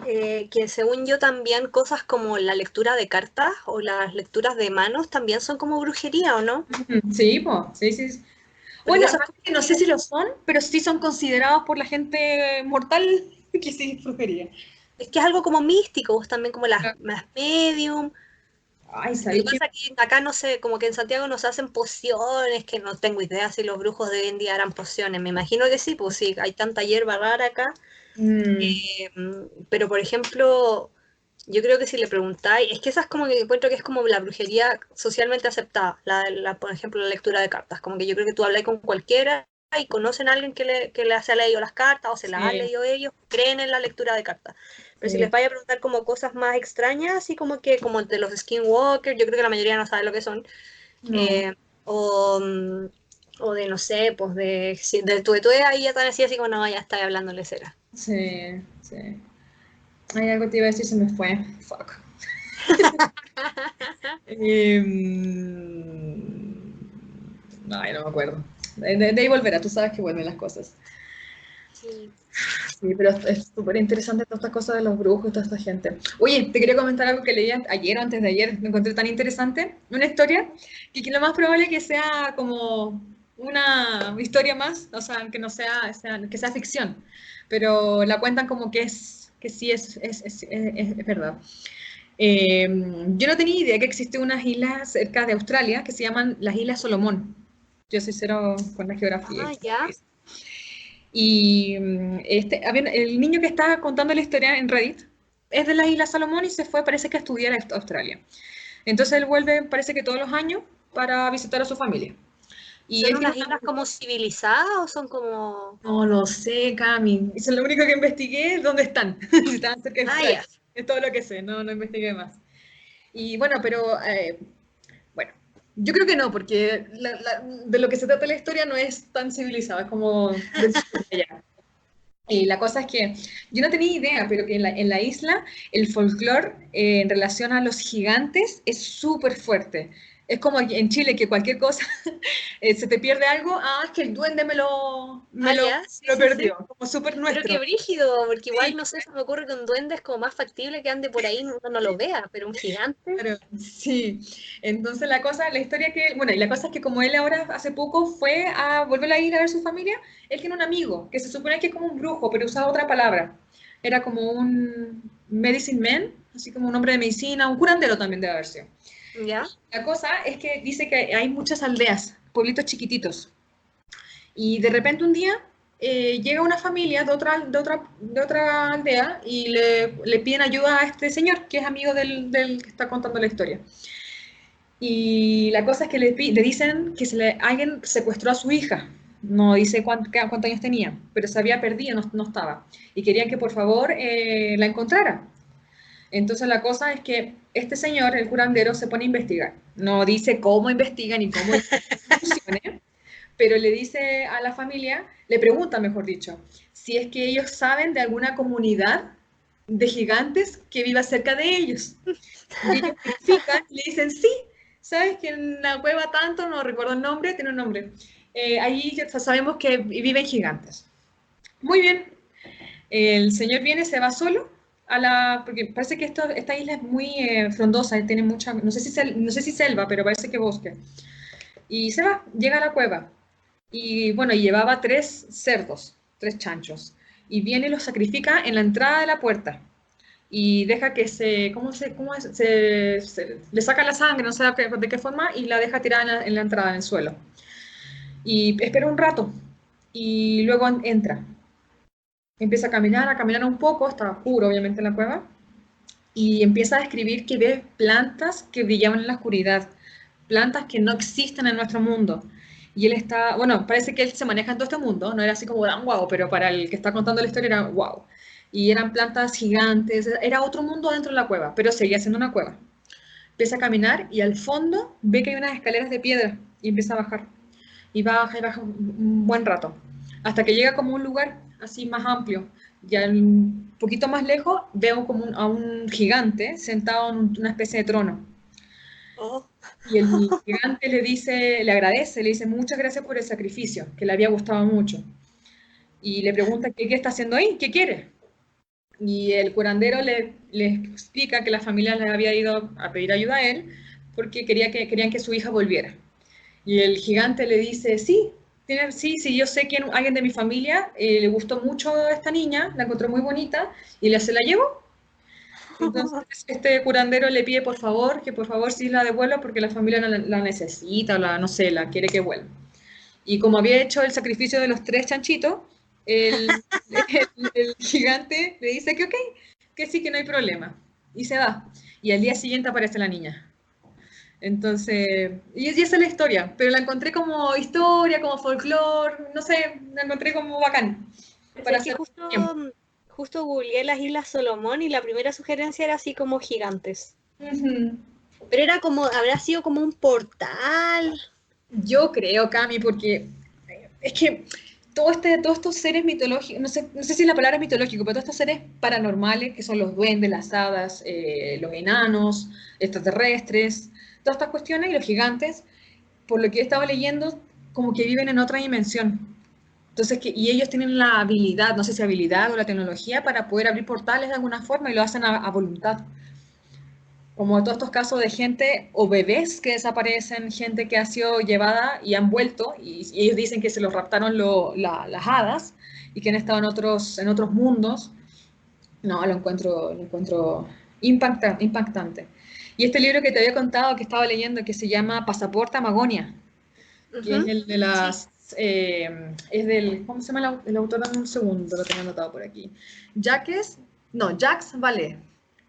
que según yo también cosas como la lectura de cartas o las lecturas de manos también son como brujería, ¿o no? Sí, pues, sí, sí. Porque Bueno, eso es ¿sabes como qué? No sé si lo son, pero sí son considerados por la gente mortal que sí es brujería. es que es algo como místico, pues, también como las medium. Ay, Lo que ¿sabéis qué? pasa es que acá no sé, como que en Santiago nos hacen pociones, que no tengo idea si los brujos de hoy en día harán pociones. Me imagino que sí, pues sí, hay tanta hierba rara acá. Mm, Pero por ejemplo, yo creo que si le preguntáis, es que esa es como que encuentro que es como la brujería socialmente aceptada, por ejemplo, la lectura de cartas. Como que yo creo que tú habláis con cualquiera y conocen a alguien que les ha leído las cartas o se las ha Sí, leído ellos, creen en la lectura de cartas. Pero si sí, les vaya a preguntar como cosas más extrañas, así como de los skinwalkers, yo creo que la mayoría no sabe lo que son, no, eh, o, o de, no sé, pues de tuetue, ahí ya están así como, no, ya está hablando lecera. sí, sí. Hay algo que te iba a decir, se me fue. Fuck. Ay, no me acuerdo. De ahí volverá, tú sabes que vuelven las cosas. Sí. Sí, pero es súper interesante todas estas cosas de los brujos y toda esta gente. Oye, te quería comentar algo que leí ayer o antes de ayer, me encontré tan interesante, una historia, que lo más probable es que sea como una historia más, o sea, que no que sea ficción, pero la cuentan como que sí es verdad. Eh, yo no tenía idea que existen unas islas cerca de Australia que se llaman las Islas Solomón. Yo soy cero con la geografía. Ah, ya. Y el niño que estaba contando la historia en Reddit es de las Islas Salomón y se fue, parece que a estudiar a Australia. Entonces él vuelve, parece que todos los años, para visitar a su familia. Y ¿Son él tiene unas un islas como amigo, civilizadas o son como... no lo sé, Cami. Eso es lo único que investigué, dónde están. Si estaban cerca de Ah, Australia. ya. Es todo lo que sé, no investigué más. Y bueno, pero bueno, yo creo que no, porque de lo que se trata la historia no es tan civilizada, es como del sur de allá. Y la cosa es que yo no tenía idea, pero que en la isla el folclore en relación a los gigantes es súper fuerte. Es como aquí en Chile, que cualquier cosa, se te pierde algo, ah, es que el duende Ah, ya, sí, lo sí, sí. perdió, como súper Pero qué nuestro. brígido, porque Sí, igual no sé, se me ocurre que un duende es como más factible que ande por ahí y uno no lo vea, pero un gigante. claro, sí. Entonces la historia bueno, y la cosa es que como él ahora hace poco fue a volver a ir a ver su familia, él tiene un amigo que se supone que es como un brujo, pero usaba otra palabra. Era como un medicine man, así como un hombre de medicina, un curandero también debe haber sido. ¿Ya? La cosa es que dice que hay muchas aldeas, pueblitos chiquititos, y de repente un día llega una familia de otra aldea y le piden ayuda a este señor, que es amigo del que está contando la historia. Y la cosa es que le dicen que alguien secuestró a su hija. No dice cuántos años tenía, pero se había perdido, no estaba. Y querían que por favor la encontrara. Entonces la cosa es que este señor, el curandero, se pone a investigar. No dice cómo investiga ni cómo funciona, pero le dice a la familia, le pregunta, mejor dicho, si es que ellos saben de alguna comunidad de gigantes que viva cerca de ellos. Y ellos verifican y le dicen, sí, sabes que en la cueva tanto, no recuerdo el nombre, tiene un nombre. Ahí ya sabemos que viven gigantes. Muy bien, el señor viene, se va solo porque parece que esta isla es muy frondosa, tiene mucha, no sé si selva, pero parece que bosque. Y se va, llega a la cueva. Y bueno, llevaba 3 cerdos, 3 chanchos. Y viene y los sacrifica en la entrada de la puerta y deja que le saca la sangre, no sé de qué forma, y la deja tirada en la entrada, en el suelo. Y espera un rato, y luego entra. Empieza a caminar un poco, está oscuro obviamente en la cueva, y empieza a describir que ve plantas que brillaban en la oscuridad, plantas que no existen en nuestro mundo. Y él está, bueno, parece que él se maneja en todo este mundo, no era así como tan wow, pero para el que está contando la historia era wow. Y eran plantas gigantes, era otro mundo dentro de la cueva, pero seguía siendo una cueva. Empieza a caminar y al fondo ve que hay unas escaleras de piedra y empieza a bajar. Y baja un buen rato, hasta que llega como a un lugar así más amplio. Ya un poquito más lejos veo como a un gigante sentado en una especie de trono. Oh. Y el gigante le dice, le agradece, le dice muchas gracias por el sacrificio, que le había gustado mucho. Y le pregunta qué está haciendo ahí, qué quiere. Y el curandero le explica que la familia le había ido a pedir ayuda a él porque querían que su hija volviera. Y el gigante le dice, sí, sí, yo sé que alguien de mi familia le gustó mucho a esta niña, la encontró muy bonita y se la llevó. Entonces este curandero le pide por favor, que por favor sí la devuelva porque la familia la necesita, no sé, la quiere que vuelva. Y como había hecho el sacrificio de los 3 chanchitos, el gigante le dice que ok, que sí, que no hay problema. Y se va. Y al día siguiente aparece la niña. Entonces, y esa es la historia, pero la encontré como historia, como folclore, no sé, la encontré como bacán para Es que hacer tiempo. justo googleé las Islas Solomón y la primera sugerencia era así como gigantes. Ujú. Pero era como, habrá sido como un portal. Yo creo, Cami, porque es que todos estos seres mitológicos, no sé si la palabra es mitológico, pero todos estos seres paranormales, que son los duendes, las hadas, los enanos, extraterrestres, todas estas cuestiones y los gigantes, por lo que he estado leyendo, como que viven en otra dimensión. Entonces, y ellos tienen la habilidad, no sé si habilidad o la tecnología para poder abrir portales de alguna forma y lo hacen a voluntad. Como todos estos casos de gente o bebés que desaparecen, gente que ha sido llevada y han vuelto, y ellos dicen que se los raptaron las hadas y que han estado en otros mundos. No, lo encuentro impactante. Y este libro que te había contado, que estaba leyendo, que se llama Pasaporte a Magonia, que es Ujú. el de Sí. las... es del... ¿Cómo se llama el autor? Dame un segundo, lo tengo anotado por aquí. Jacques Vallée.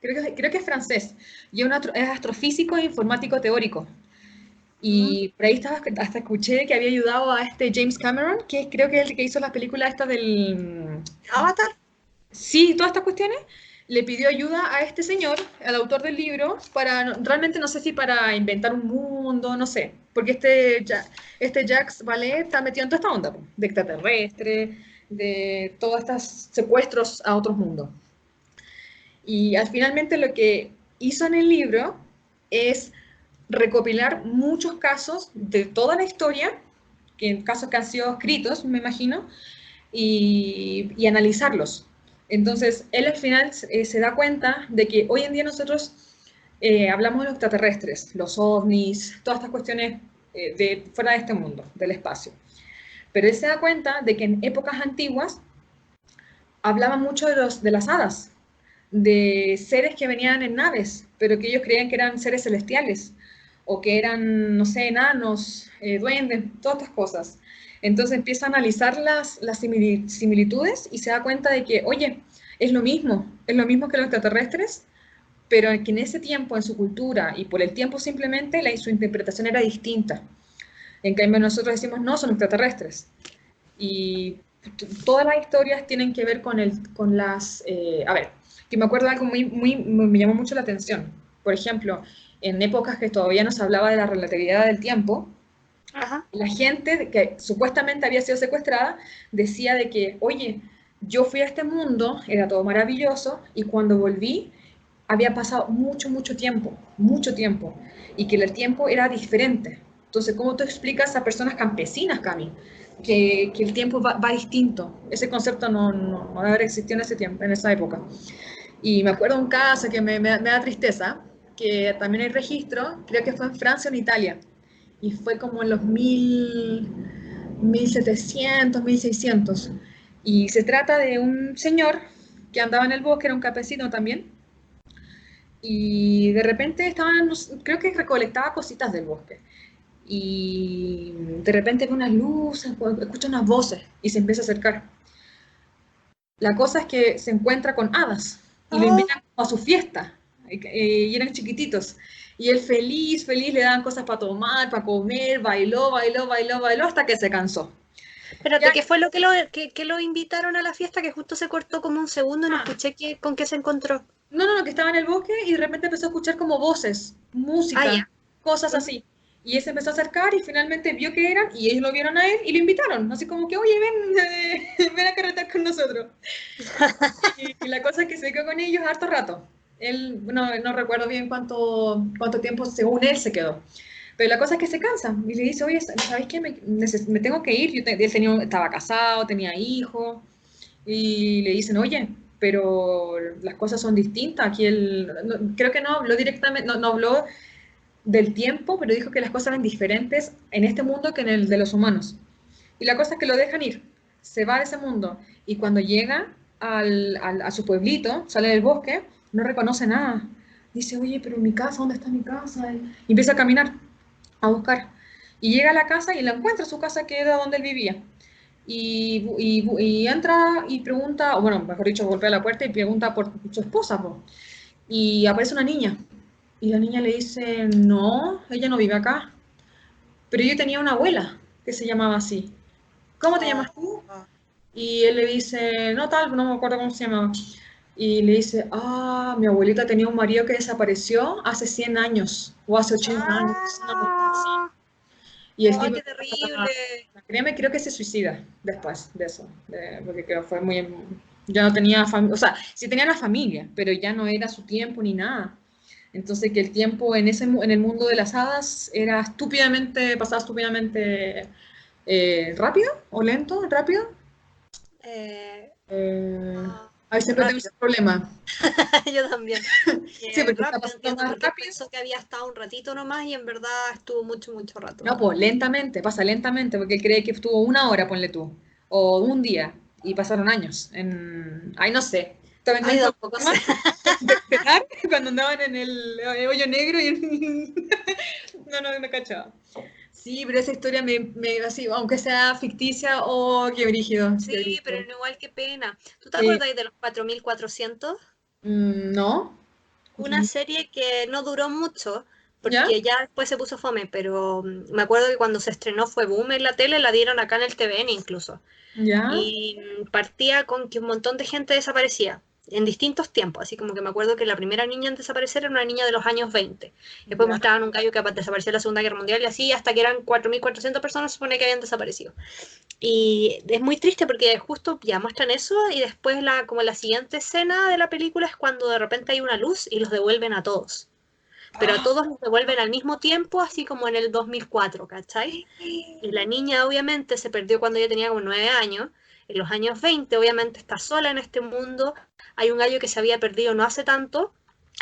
Creo que es francés. Y es astrofísico e informático teórico. Mm. Y por ahí hasta escuché que había ayudado a este James Cameron, que creo que es el que hizo las películas esta del... Avatar. Sí, todas estas cuestiones, le pidió ayuda a este señor, al autor del libro, realmente no sé si para inventar un mundo, no sé, porque este Jacques Vallée está metido en toda esta onda, po, de extraterrestre, de todos estos secuestros a otros mundos. Y finalmente lo que hizo en el libro es recopilar muchos casos de toda la historia, casos que han sido escritos, me imagino, y analizarlos. Entonces, él al final se da cuenta de que hoy en día nosotros hablamos de los extraterrestres, los ovnis, todas estas cuestiones fuera de este mundo, del espacio. Pero él se da cuenta de que en épocas antiguas hablaban mucho de las hadas, de seres que venían en naves, pero que ellos creían que eran seres celestiales, o que eran, no sé, enanos, duendes, todas estas cosas. Entonces empieza a analizar las similitudes y se da cuenta de que, oye, es lo mismo que los extraterrestres, pero que en ese tiempo, en su cultura y por el tiempo simplemente, su interpretación era distinta. En cambio, nosotros decimos, no, son extraterrestres. Y todas las historias tienen que ver con las... a ver, que me acuerdo de algo me llamó mucho la atención. Por ejemplo, en épocas que todavía no se hablaba de la relatividad del tiempo, Ajá. la gente que supuestamente había sido secuestrada decía de que, oye, yo fui a este mundo, era todo maravilloso, y cuando volví había pasado mucho tiempo, y que el tiempo era diferente. Entonces, ¿cómo tú explicas a personas campesinas, Cami, que el tiempo va distinto? Ese concepto no debe haber existido en ese tiempo, en esa época. Y me acuerdo de un caso que me da tristeza, que también hay registro, creo que fue en Francia o en Italia, y fue como en los 1700, 1600. Y se trata de un señor que andaba en el bosque, era un campesino también, y de repente creo que recolectaba cositas del bosque. Y de repente ve unas luces, escucha unas voces y se empieza a acercar. La cosa es que se encuentra con hadas y lo Oh, invitan a su fiesta. Y eran chiquititos. Y él feliz, feliz, le daban cosas para tomar, para comer, bailó, hasta que se cansó. Ya, espérate, ¿qué fue lo que lo invitaron a la fiesta? Que justo se cortó como un segundo y no ah, escuché con qué se encontró. no, que estaba en el bosque y de repente empezó a escuchar como voces, Ah, ya. música, cosas Ujú. así. Y él se empezó a acercar y finalmente vio que eran y ellos lo vieron a él y lo invitaron. Así como que, oye, ven, ven a carretear con nosotros. Y la cosa es que se quedó con ellos harto rato. Él, no recuerdo bien cuánto tiempo según él se quedó. Pero la cosa es que se cansa y le dice, oye, ¿sabes qué? Me tengo que ir. Estaba casado, tenía hijos y le dicen, oye, pero las cosas son distintas. Aquí creo que no habló directamente, no habló del tiempo, pero dijo que las cosas eran diferentes en este mundo que en el de los humanos. Y la cosa es que lo dejan ir, se va de ese mundo y cuando llega a su pueblito, sale del bosque, no reconoce nada. Dice, oye, pero mi casa, ¿dónde está mi casa? Y empieza a caminar, a buscar. Y llega a la casa y la encuentra, su casa que era donde él vivía. Y entra y pregunta, o bueno, mejor dicho, golpea la puerta y pregunta por su esposa, po. Y aparece una niña. Y la niña le dice, no, ella no vive acá. Pero yo tenía una abuela que se llamaba así. ¿Cómo te Oh, llamas tú? oh. Y él le dice, no tal, no me acuerdo cómo se llamaba. Y le dice, mi abuelita tenía un marido que desapareció hace 100 años o hace 80 años. Una cuestión así. Ah, Y el ¡ay, tipo, qué terrible! créeme, creo que se suicida después de eso, porque creo que fue muy, ya no tenía familia, o sea, sí tenía la familia, pero ya no era su tiempo ni nada. Entonces que el tiempo en el mundo de las hadas era estúpidamente, pasaba estúpidamente rápido o lento, rápido. Eh, Eh, ah, ahí siempre tengo ese rápido. problema. Yo también. Sí, porque está Rápido, pasando entiendo, más porque rápido. pensó que había estado un ratito nomás y en verdad estuvo mucho, mucho rato. No, pues lentamente, pasa lentamente, porque él cree que estuvo una hora, ponle tú, o un día, y pasaron años. Ay, no sé. También Ay, tengo un tampoco sé. problema de esperar cuando andaban en el hoyo negro y no cachaba. Sí, pero esa historia así, aunque sea ficticia, oh, qué brígido, Sí, qué pero brígido. no igual qué pena. ¿Tú te Sí. acuerdas de los 4400? No. Una serie que no duró mucho, ¿Ya? porque ya después se puso fome, pero me acuerdo que cuando se estrenó fue boom en la tele, la dieron acá en el TVN incluso. ¿Ya? Y partía con que un montón de gente desaparecía en distintos tiempos, así como que me acuerdo que la primera niña en desaparecer era una niña de los años 20. Después ¿Ya? mostraban un gallo que desapareció en la Segunda Guerra Mundial y así hasta que eran 4400 personas se supone que habían desaparecido. Y es muy triste porque justo ya muestran eso y después como la siguiente escena de la película es cuando de repente hay una luz y los devuelven a todos. Pero a Ah, todos los devuelven al mismo tiempo, así como en el 2004, ¿cachai? Y la niña obviamente se perdió cuando ella tenía como 9 años. En los años 20 obviamente está sola en este mundo. Hay un gallo que se había perdido no hace tanto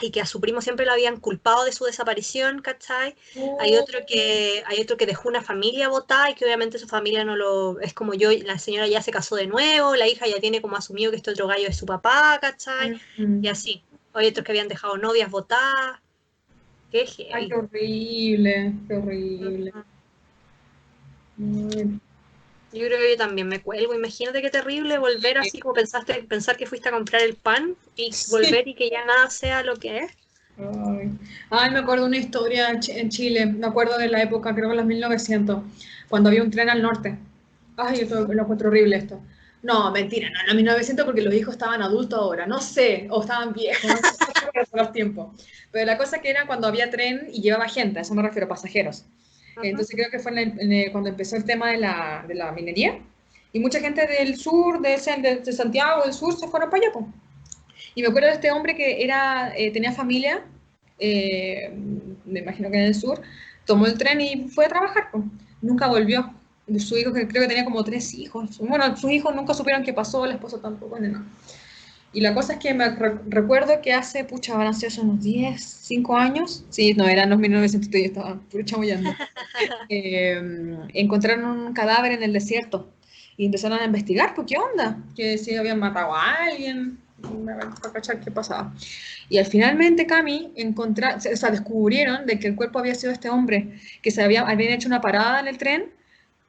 y que a su primo siempre lo habían culpado de su desaparición, ¿cachai? oh, Hay otro que dejó una familia botada y que obviamente su familia no lo... Es como yo, la señora ya se casó de nuevo, la hija ya tiene como asumido que este otro gallo es su papá, ¿cachai? Y mm. así. Hay otros que habían dejado novias botadas. Qué Ay, qué heavy. horrible, qué horrible. Ujú. Mm. Yo creo que yo también me cuelgo. Imagínate qué terrible volver así como pensar que fuiste a comprar el pan y Sí. volver y que ya nada sea lo que es. Ay, me acuerdo de una historia en Chile, me acuerdo de la época, creo que en los 1900, cuando había un tren al norte. Ay, yo lo encuentro horrible esto. No, mentira, no en los 1900 porque los hijos estaban adultos ahora, no sé, o estaban viejos, no sé, no recuerdo los tiempos. Pero la cosa que era cuando había tren y llevaba gente, a eso me refiero, pasajeros. Ujú. Entonces creo que fue cuando empezó el tema de la minería y mucha gente del sur, de Santiago, del sur, se fueron para allá, pues. Y me acuerdo de este hombre que tenía familia, me imagino que en el sur, tomó el tren y fue a trabajar, pues. Nunca volvió. Su hijo, que creo que tenía como 3 hijos. Bueno, sus hijos nunca supieron qué pasó, la esposa tampoco, ni nada. Y la cosa es que recuerdo que hace, pucha, habrán sido hace unos 10 5 años. Sí, no, eran los 1900, yo estaba puro chamullando. Encontraron un cadáver en el desierto y empezaron a investigar, pues, ¿qué onda? Que si habían matado a alguien, para cachar qué pasaba. Y al finalmente, Cami, o sea, descubrieron de que el cuerpo había sido este hombre, que habían hecho una parada en el tren,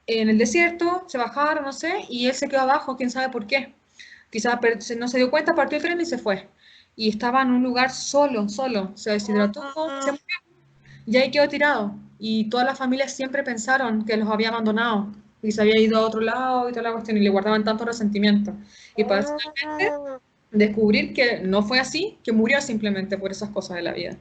en el desierto, se bajaron, no sé, y él se quedó abajo, quién sabe por qué. Quizás no se dio cuenta, partió el tren y se fue. Y estaba en un lugar solo, solo, se deshidrató, se Ah, y ahí quedó tirado. Y todas las familias siempre pensaron que los había abandonado y se había ido a otro lado y toda la cuestión y le guardaban tanto resentimiento. Y para finalmente ah. descubrir que no fue así, que murió simplemente por esas cosas de la vida.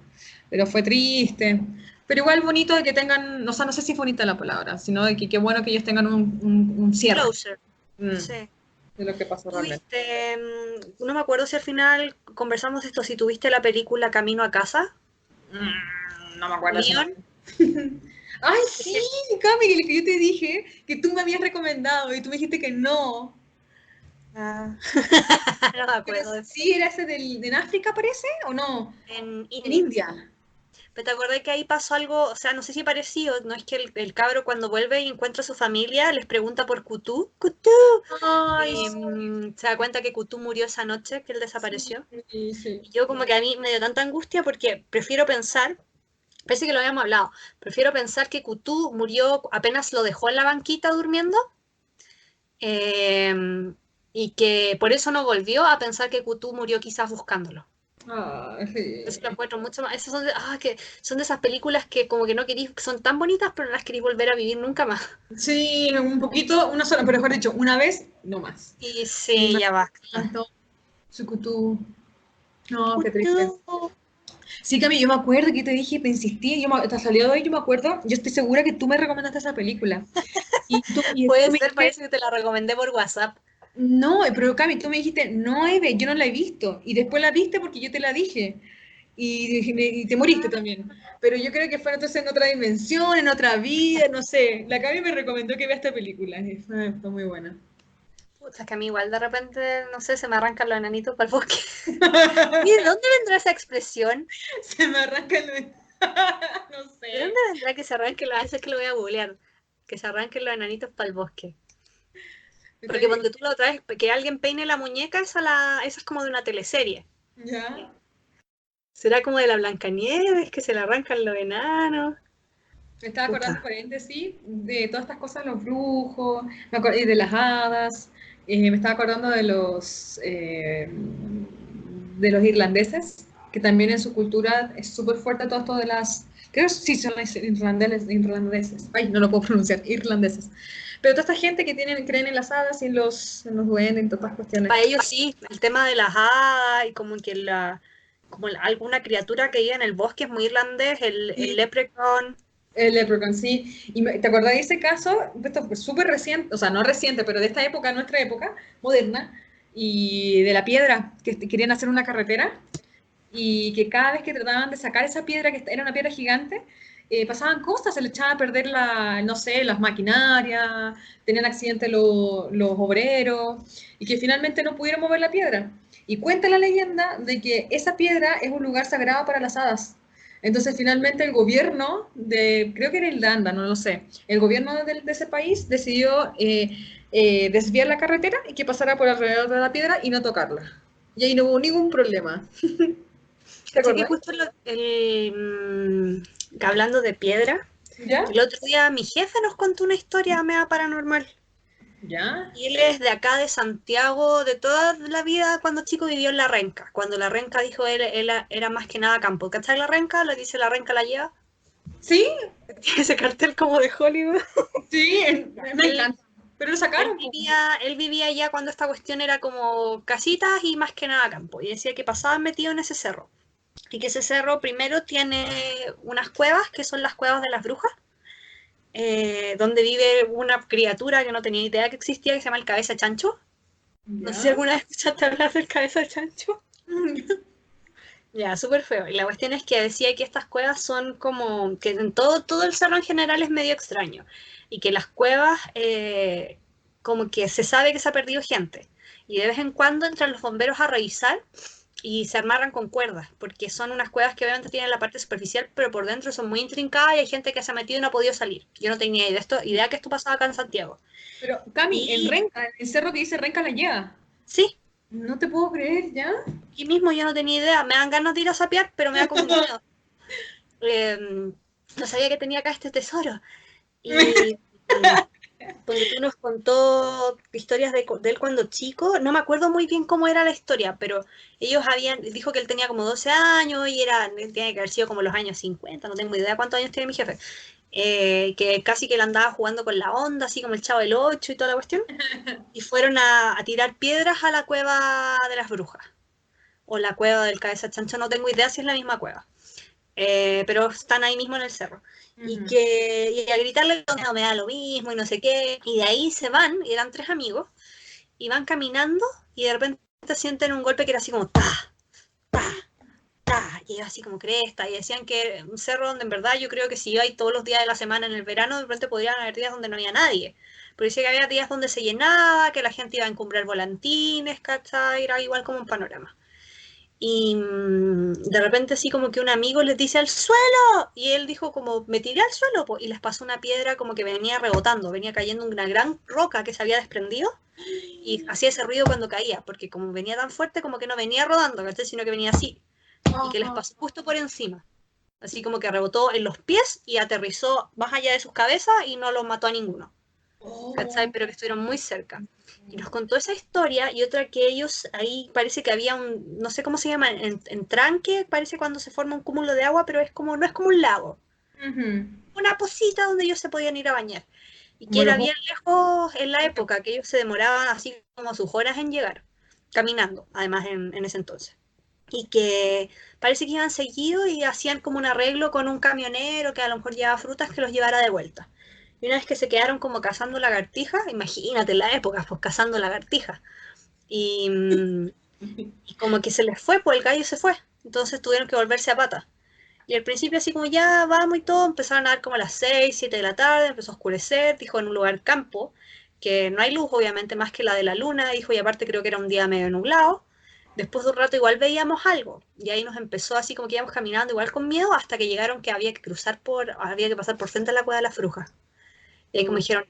Pero fue triste. Pero igual bonito de que tengan, o sea, no sé si es bonita la palabra, sino de que qué bueno que ellos tengan un cierre Closer. de Sí. lo que pasó realmente. Tuviste, no me acuerdo si al final conversamos de esto, si tuviste la película Camino a casa, No me acuerdo ese Leon. nombre. Ay, Es sí, que Cami, que yo te dije que tú me habías recomendado y tú me dijiste que no. ah, no me Pero acuerdo después. sí, era ese en África, parece, ¿o no? En En India. India. Pero te acordás que ahí pasó algo, o sea, no sé si parecido, no es que el cabro cuando vuelve y encuentra a su familia les pregunta por Kutú, Kutú, Ay, y se da cuenta que Kutú murió esa noche, que él sí, desapareció. sí, sí. Y yo como que a mí me dio tanta angustia porque prefiero pensar, parece que lo habíamos hablado, prefiero pensar que Kutú murió apenas lo dejó en la banquita durmiendo, y que por eso no volvió a pensar que Kutú murió quizás buscándolo. Ah, sí. Eso lo encuentro mucho más. Esas que son de esas películas que como que no querís, que son tan bonitas, pero no las querís volver a vivir nunca más. Sí, un poquito, una sola, pero mejor dicho, una vez, no más. Y Sí, sí, me ya basta. encantó. Sucutú. No, qué triste. Justo. Sí, Cami, yo me acuerdo que te dije, te insistí, hasta salió de hoy, yo me acuerdo, yo estoy segura que tú me recomendaste esa película. Y tú Puede me ser, dijiste, parece que te la recomendé por WhatsApp. no, pero Cami, tú me dijiste, no, Eve, yo no la he visto. Y después la viste porque yo te la dije. Y te moriste también. Pero yo creo que fue entonces en otra dimensión, en otra vida, no sé. La Cami me recomendó que vea esta película. Y fue muy buena. Puta, es que a mí igual de repente, no sé, se me arrancan los enanitos para el bosque. ¿Y de dónde vendrá esa expresión? Se me arranca el... No ¿De dónde sé. vendrá que se arranquen los, es que lo voy a googlear, que se arranquen los enanitos para el bosque? Está Porque bien. cuando tú lo traes, que alguien peine la muñeca, esa es como de una teleserie. ¿Ya? ¿Será como de la Blancanieves, que se le arrancan los enanos? Me estaba acordando, Puta. paréntesis, de todas estas cosas, los brujos, y de las hadas. Me estaba acordando de los irlandeses, que también en su cultura es súper fuerte todo esto de las... Creo que sí son los irlandeses. Ay, no lo puedo pronunciar, irlandeses. Pero toda esta gente que creen en las hadas y en los duendes, en todas estas cuestiones. Para ellos sí, el tema de las hadas y como que alguna criatura que vive en el bosque es muy irlandés, el Sí, leprechaun. el Leprechaun, sí. ¿Te acordás de ese caso? Esto fue súper reciente, o sea, no reciente, pero de esta época, nuestra época, moderna, y de la piedra, que querían hacer una carretera, y que cada vez que trataban de sacar esa piedra, que era una piedra gigante, pasaban cosas, se le echaba a perder no sé, las maquinarias, tenían accidentes los obreros, y que finalmente no pudieron mover la piedra. Y cuenta la leyenda de que esa piedra es un lugar sagrado para las hadas. Entonces finalmente el gobierno creo que era Irlanda, no lo sé, el gobierno de ese país decidió desviar la carretera y que pasara por alrededor de la piedra y no tocarla. Y ahí no hubo ningún problema. ¿Te Caché que acordás? justo que hablando de piedra, ¿Ya? el otro día mi jefe nos contó una historia mea paranormal. ¿Ya? Y él es de acá, de Santiago, de toda la vida cuando chico vivió en La Renca. Cuando La Renca dijo él era más que nada campo. ¿Cachai La Renca? Le dice La Renca la lleva. ¿Sí? Tiene ese cartel como de Hollywood. Sí, me Él, encanta. Pero lo él sacaron, po. vivía, él vivía allá cuando esta cuestión era como casitas y más que nada campo. Y decía que pasaban metido en ese cerro. Y que ese cerro primero tiene unas cuevas, que son las cuevas de las brujas, donde vive una criatura que no tenía idea que existía, que se llama el cabeza de chancho. No sé si ¿Ya? alguna vez escuchaste hablar del cabeza de chancho. Ya, súper feo. Y la cuestión es que decía que estas cuevas son como, que en todo el cerro en general es medio extraño. Y que las cuevas, como que se sabe que se ha perdido gente. Y de vez en cuando entran los bomberos a revisar y se amarran con cuerdas, porque son unas cuevas que obviamente tienen la parte superficial, pero por dentro son muy intrincadas y hay gente que se ha metido y no ha podido salir. Yo no tenía idea que esto pasaba acá en Santiago. Pero, Cami, en Y Renca, en el cerro que dice Renca la lleva. sí, No te puedo creer, ¿ya? aquí mismo yo no tenía idea. Me dan ganas de ir a sapear, pero me da como miedo. No sabía que tenía acá este tesoro. Y donde tú nos contó historias de él cuando chico, no me acuerdo muy bien cómo era la historia, pero dijo que él tenía como 12 años y él tiene que haber sido como los años 50, no tengo idea cuántos años tiene mi jefe, que casi que él andaba jugando con la onda, así como el Chavo del Ocho y toda la cuestión, y fueron a tirar piedras a la cueva de las brujas, o la cueva del cabeza chancho, no tengo idea si es la misma cueva. Pero están ahí mismo en el cerro. Ujú. Y a gritarle, no, me da lo mismo y no sé qué. Y de ahí se van, y eran tres amigos, y van caminando y de repente sienten un golpe que era así como ta, ta, ta, y era así como cresta. Y decían que un cerro donde en verdad yo creo que si iba ahí todos los días de la semana en el verano, de repente podrían haber días donde no había nadie. Pero decía que había días donde se llenaba, que la gente iba a encumbrar volantines, ¿cachai? Era igual como un panorama. Y de repente así como que un amigo les dice al suelo y él dijo como me tiré al suelo po, y les pasó una piedra como que venía rebotando, venía cayendo una gran roca que se había desprendido y hacía ese ruido cuando caía, porque como venía tan fuerte como que no venía rodando, ¿cachai? Sino que venía así y que les Ah, pasó justo por encima. Así como que rebotó en los pies y aterrizó más allá de sus cabezas y no los mató a ninguno. ¿cachai? Pero que estuvieron muy cerca. Y nos contó esa historia y otra que ellos, ahí parece que había un, no sé cómo se llama, entranque, parece cuando se forma un cúmulo de agua, pero es como, no es como un lago, Ujú. una posita donde ellos se podían ir a bañar. Y que Como los era bien lejos en la época, que ellos se demoraban así como sus horas en llegar, caminando, además en ese entonces. Y que parece que iban seguido y hacían como un arreglo con un camionero que a lo mejor llevaba frutas que los llevara de vuelta. Y una vez que se quedaron como cazando lagartijas, imagínate la época, pues cazando lagartijas. Y, y como que se les fue, pues el gallo se fue. Entonces tuvieron que volverse a pata. Y al principio así como ya vamos y todo, empezaron a dar como a las 6 7 de la tarde, empezó a oscurecer, dijo en un lugar campo, que no hay luz obviamente más que la de la luna, dijo, y aparte creo que era un día medio nublado. Después de un rato igual veíamos algo, y ahí nos empezó así como que íbamos caminando igual con miedo, hasta que llegaron que había que había que pasar por frente a la cueva de las brujas. Y ahí como dijeron,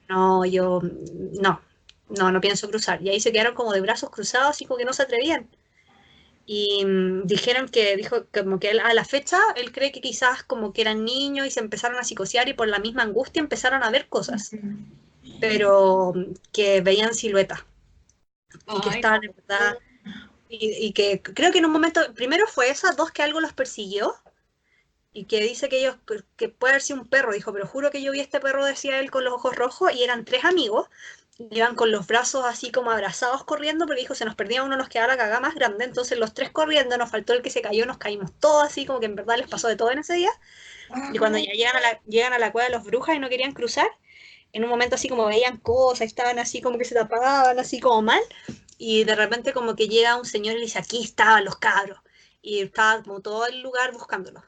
no, no pienso cruzar. Y ahí se quedaron como de brazos cruzados, así como que no se atrevían. Y dijeron que, dijo como que a la fecha, él cree que quizás como que eran niños y se empezaron a psicosear y por la misma angustia empezaron a ver cosas, pero que veían siluetas y que Ay, estaban en verdad, y que creo que en un momento, primero fue esa, dos que algo los persiguió y que dice que ellos, que puede haber sido un perro, dijo, pero juro que yo vi este perro, decía él, con los ojos rojos, y eran tres amigos, iban con los brazos así como abrazados corriendo, porque dijo, se nos perdía uno, nos quedaba la cagada más grande, entonces los tres corriendo, nos faltó el que se cayó, nos caímos todos así, como que en verdad les pasó de todo en ese día, y cuando ya llegan a la cueva de los brujas y no querían cruzar, en un momento así como veían cosas, estaban así como que se tapaban, así como mal, y de repente como que llega un señor y le dice, aquí estaban los cabros, y estaba como todo el lugar buscándolos.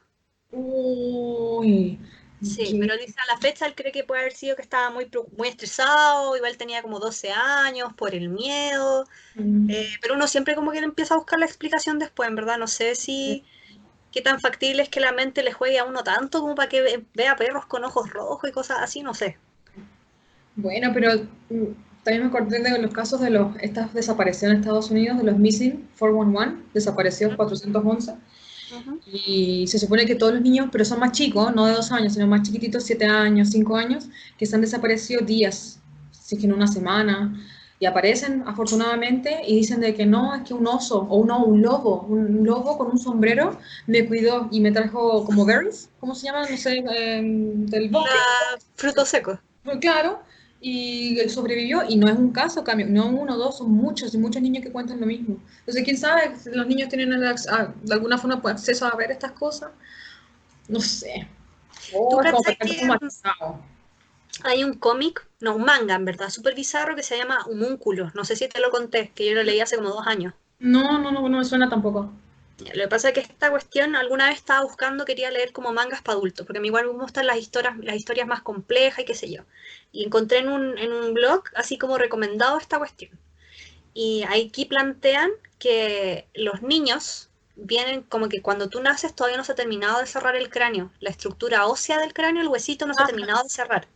uy, Sí, qué- pero dice a la fecha él cree que puede haber sido que estaba muy estresado, igual tenía como 12 años por el miedo, pero uno siempre como que le empieza a buscar la explicación después, en verdad, no sé si qué tan factible es que la mente le juegue a uno tanto como para que vea perros con ojos rojos y cosas así, no sé. Bueno, pero también me acordé de los casos de estas desapariciones en Estados Unidos, de los Missing 411, desaparecidos 411. Ujú. Y se supone que todos los niños, pero son más chicos, no de 2 años, sino más chiquititos, 7 años, 5 años, que se han desaparecido días, si es que en una semana, y aparecen afortunadamente y dicen de que no, es que un oso, o no, un lobo con un sombrero me cuidó y me trajo como berries, ¿cómo se llama? No sé, del bosque. Frutos secos. Pues claro, y él sobrevivió y no es un caso, no uno, dos, son muchos y muchos niños que cuentan lo mismo. Entonces, quién sabe si los niños tienen de alguna forma pues, acceso a ver estas cosas. No sé. ¿Tú Oh, es como cachai para estar que traumatizado. hay un cómic, no, un manga en verdad, súper bizarro que se llama Humúnculos? No sé si te lo conté, que yo lo leí hace como 2 años. No me suena tampoco. Lo que pasa es que esta cuestión alguna vez estaba buscando, quería leer como mangas para adultos, porque a mí igual me gustan las historias más complejas y qué sé yo. Y encontré en un blog así como recomendado esta cuestión. Y aquí plantean que los niños vienen como que cuando tú naces todavía no se ha terminado de cerrar el cráneo. La estructura ósea del cráneo, el huesito, no se ha Ajá. terminado de cerrar.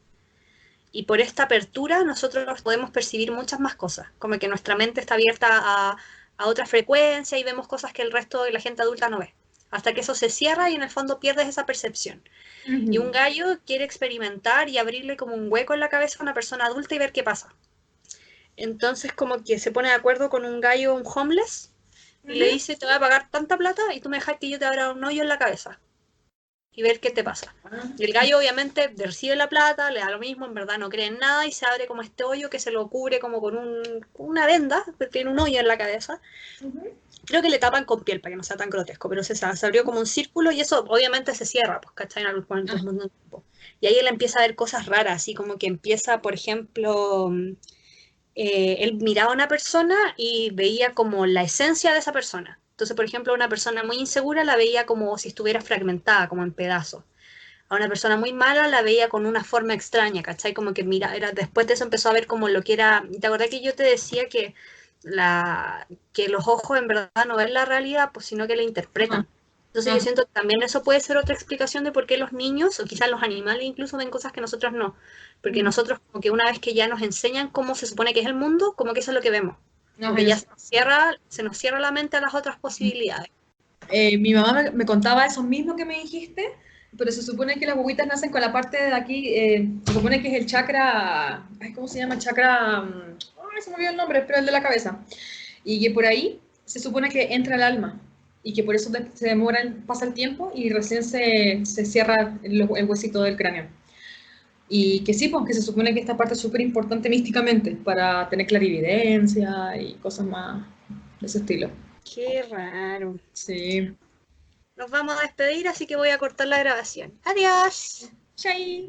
Y por esta apertura nosotros podemos percibir muchas más cosas, como que nuestra mente está abierta a otra frecuencia y vemos cosas que el resto de la gente adulta no ve. Hasta que eso se cierra y en el fondo pierdes esa percepción. Y un Ujú. gallo quiere experimentar y abrirle como un hueco en la cabeza a una persona adulta y ver qué pasa. Entonces como que se pone de acuerdo con un gallo, un homeless, y le Ujú. dice, te voy a pagar tanta plata y tú me dejas que yo te abra un hoyo en la cabeza y ver qué te pasa. Ah, Y el gallo obviamente recibe la plata, le da lo mismo, en verdad no cree en nada y se abre como este hoyo que se lo cubre como con una venda, porque tiene un hoyo en la cabeza. ujú. Creo que le tapan con piel para que no sea tan grotesco, pero se abrió como un círculo y eso obviamente se cierra, pues, ¿cachai? En algún momento, Ah, tiempo. Y ahí él empieza a ver cosas raras, así como que empieza, por ejemplo, él miraba a una persona y veía como la esencia de esa persona. Entonces, por ejemplo, una persona muy insegura la veía como si estuviera fragmentada, como en pedazos. A una persona muy mala la veía con una forma extraña, ¿cachai? Como que mira, después de eso empezó a ver como lo que era. ¿Te acordás que yo te decía que los ojos en verdad no ven la realidad, pues sino que la ajá, interpretan? Entonces yo ajá. siento que también eso puede ser otra explicación de por qué los niños, o quizás los animales incluso, ven cosas que nosotros no. Porque Mm. nosotros como que una vez que ya nos enseñan cómo se supone que es el mundo, como que eso es lo que vemos. No, Como que ya se nos cierra la mente a las otras posibilidades. Mi mamá me contaba eso mismo que me dijiste, Pero se supone que las guaguitas nacen con la parte de aquí, se supone que es el chakra, ay, ¿cómo se llama? Chakra, ay, se me olvidó el nombre, pero el de la cabeza. Y que por ahí se supone que entra el alma y que por eso se demora, pasa el tiempo y recién se cierra el huesito del cráneo. Y que sí, pues que se supone que esta parte es súper importante místicamente para tener clarividencia y cosas más de ese estilo. Qué raro. Sí. Nos vamos a despedir, así que voy a cortar la grabación. Adiós. Chai.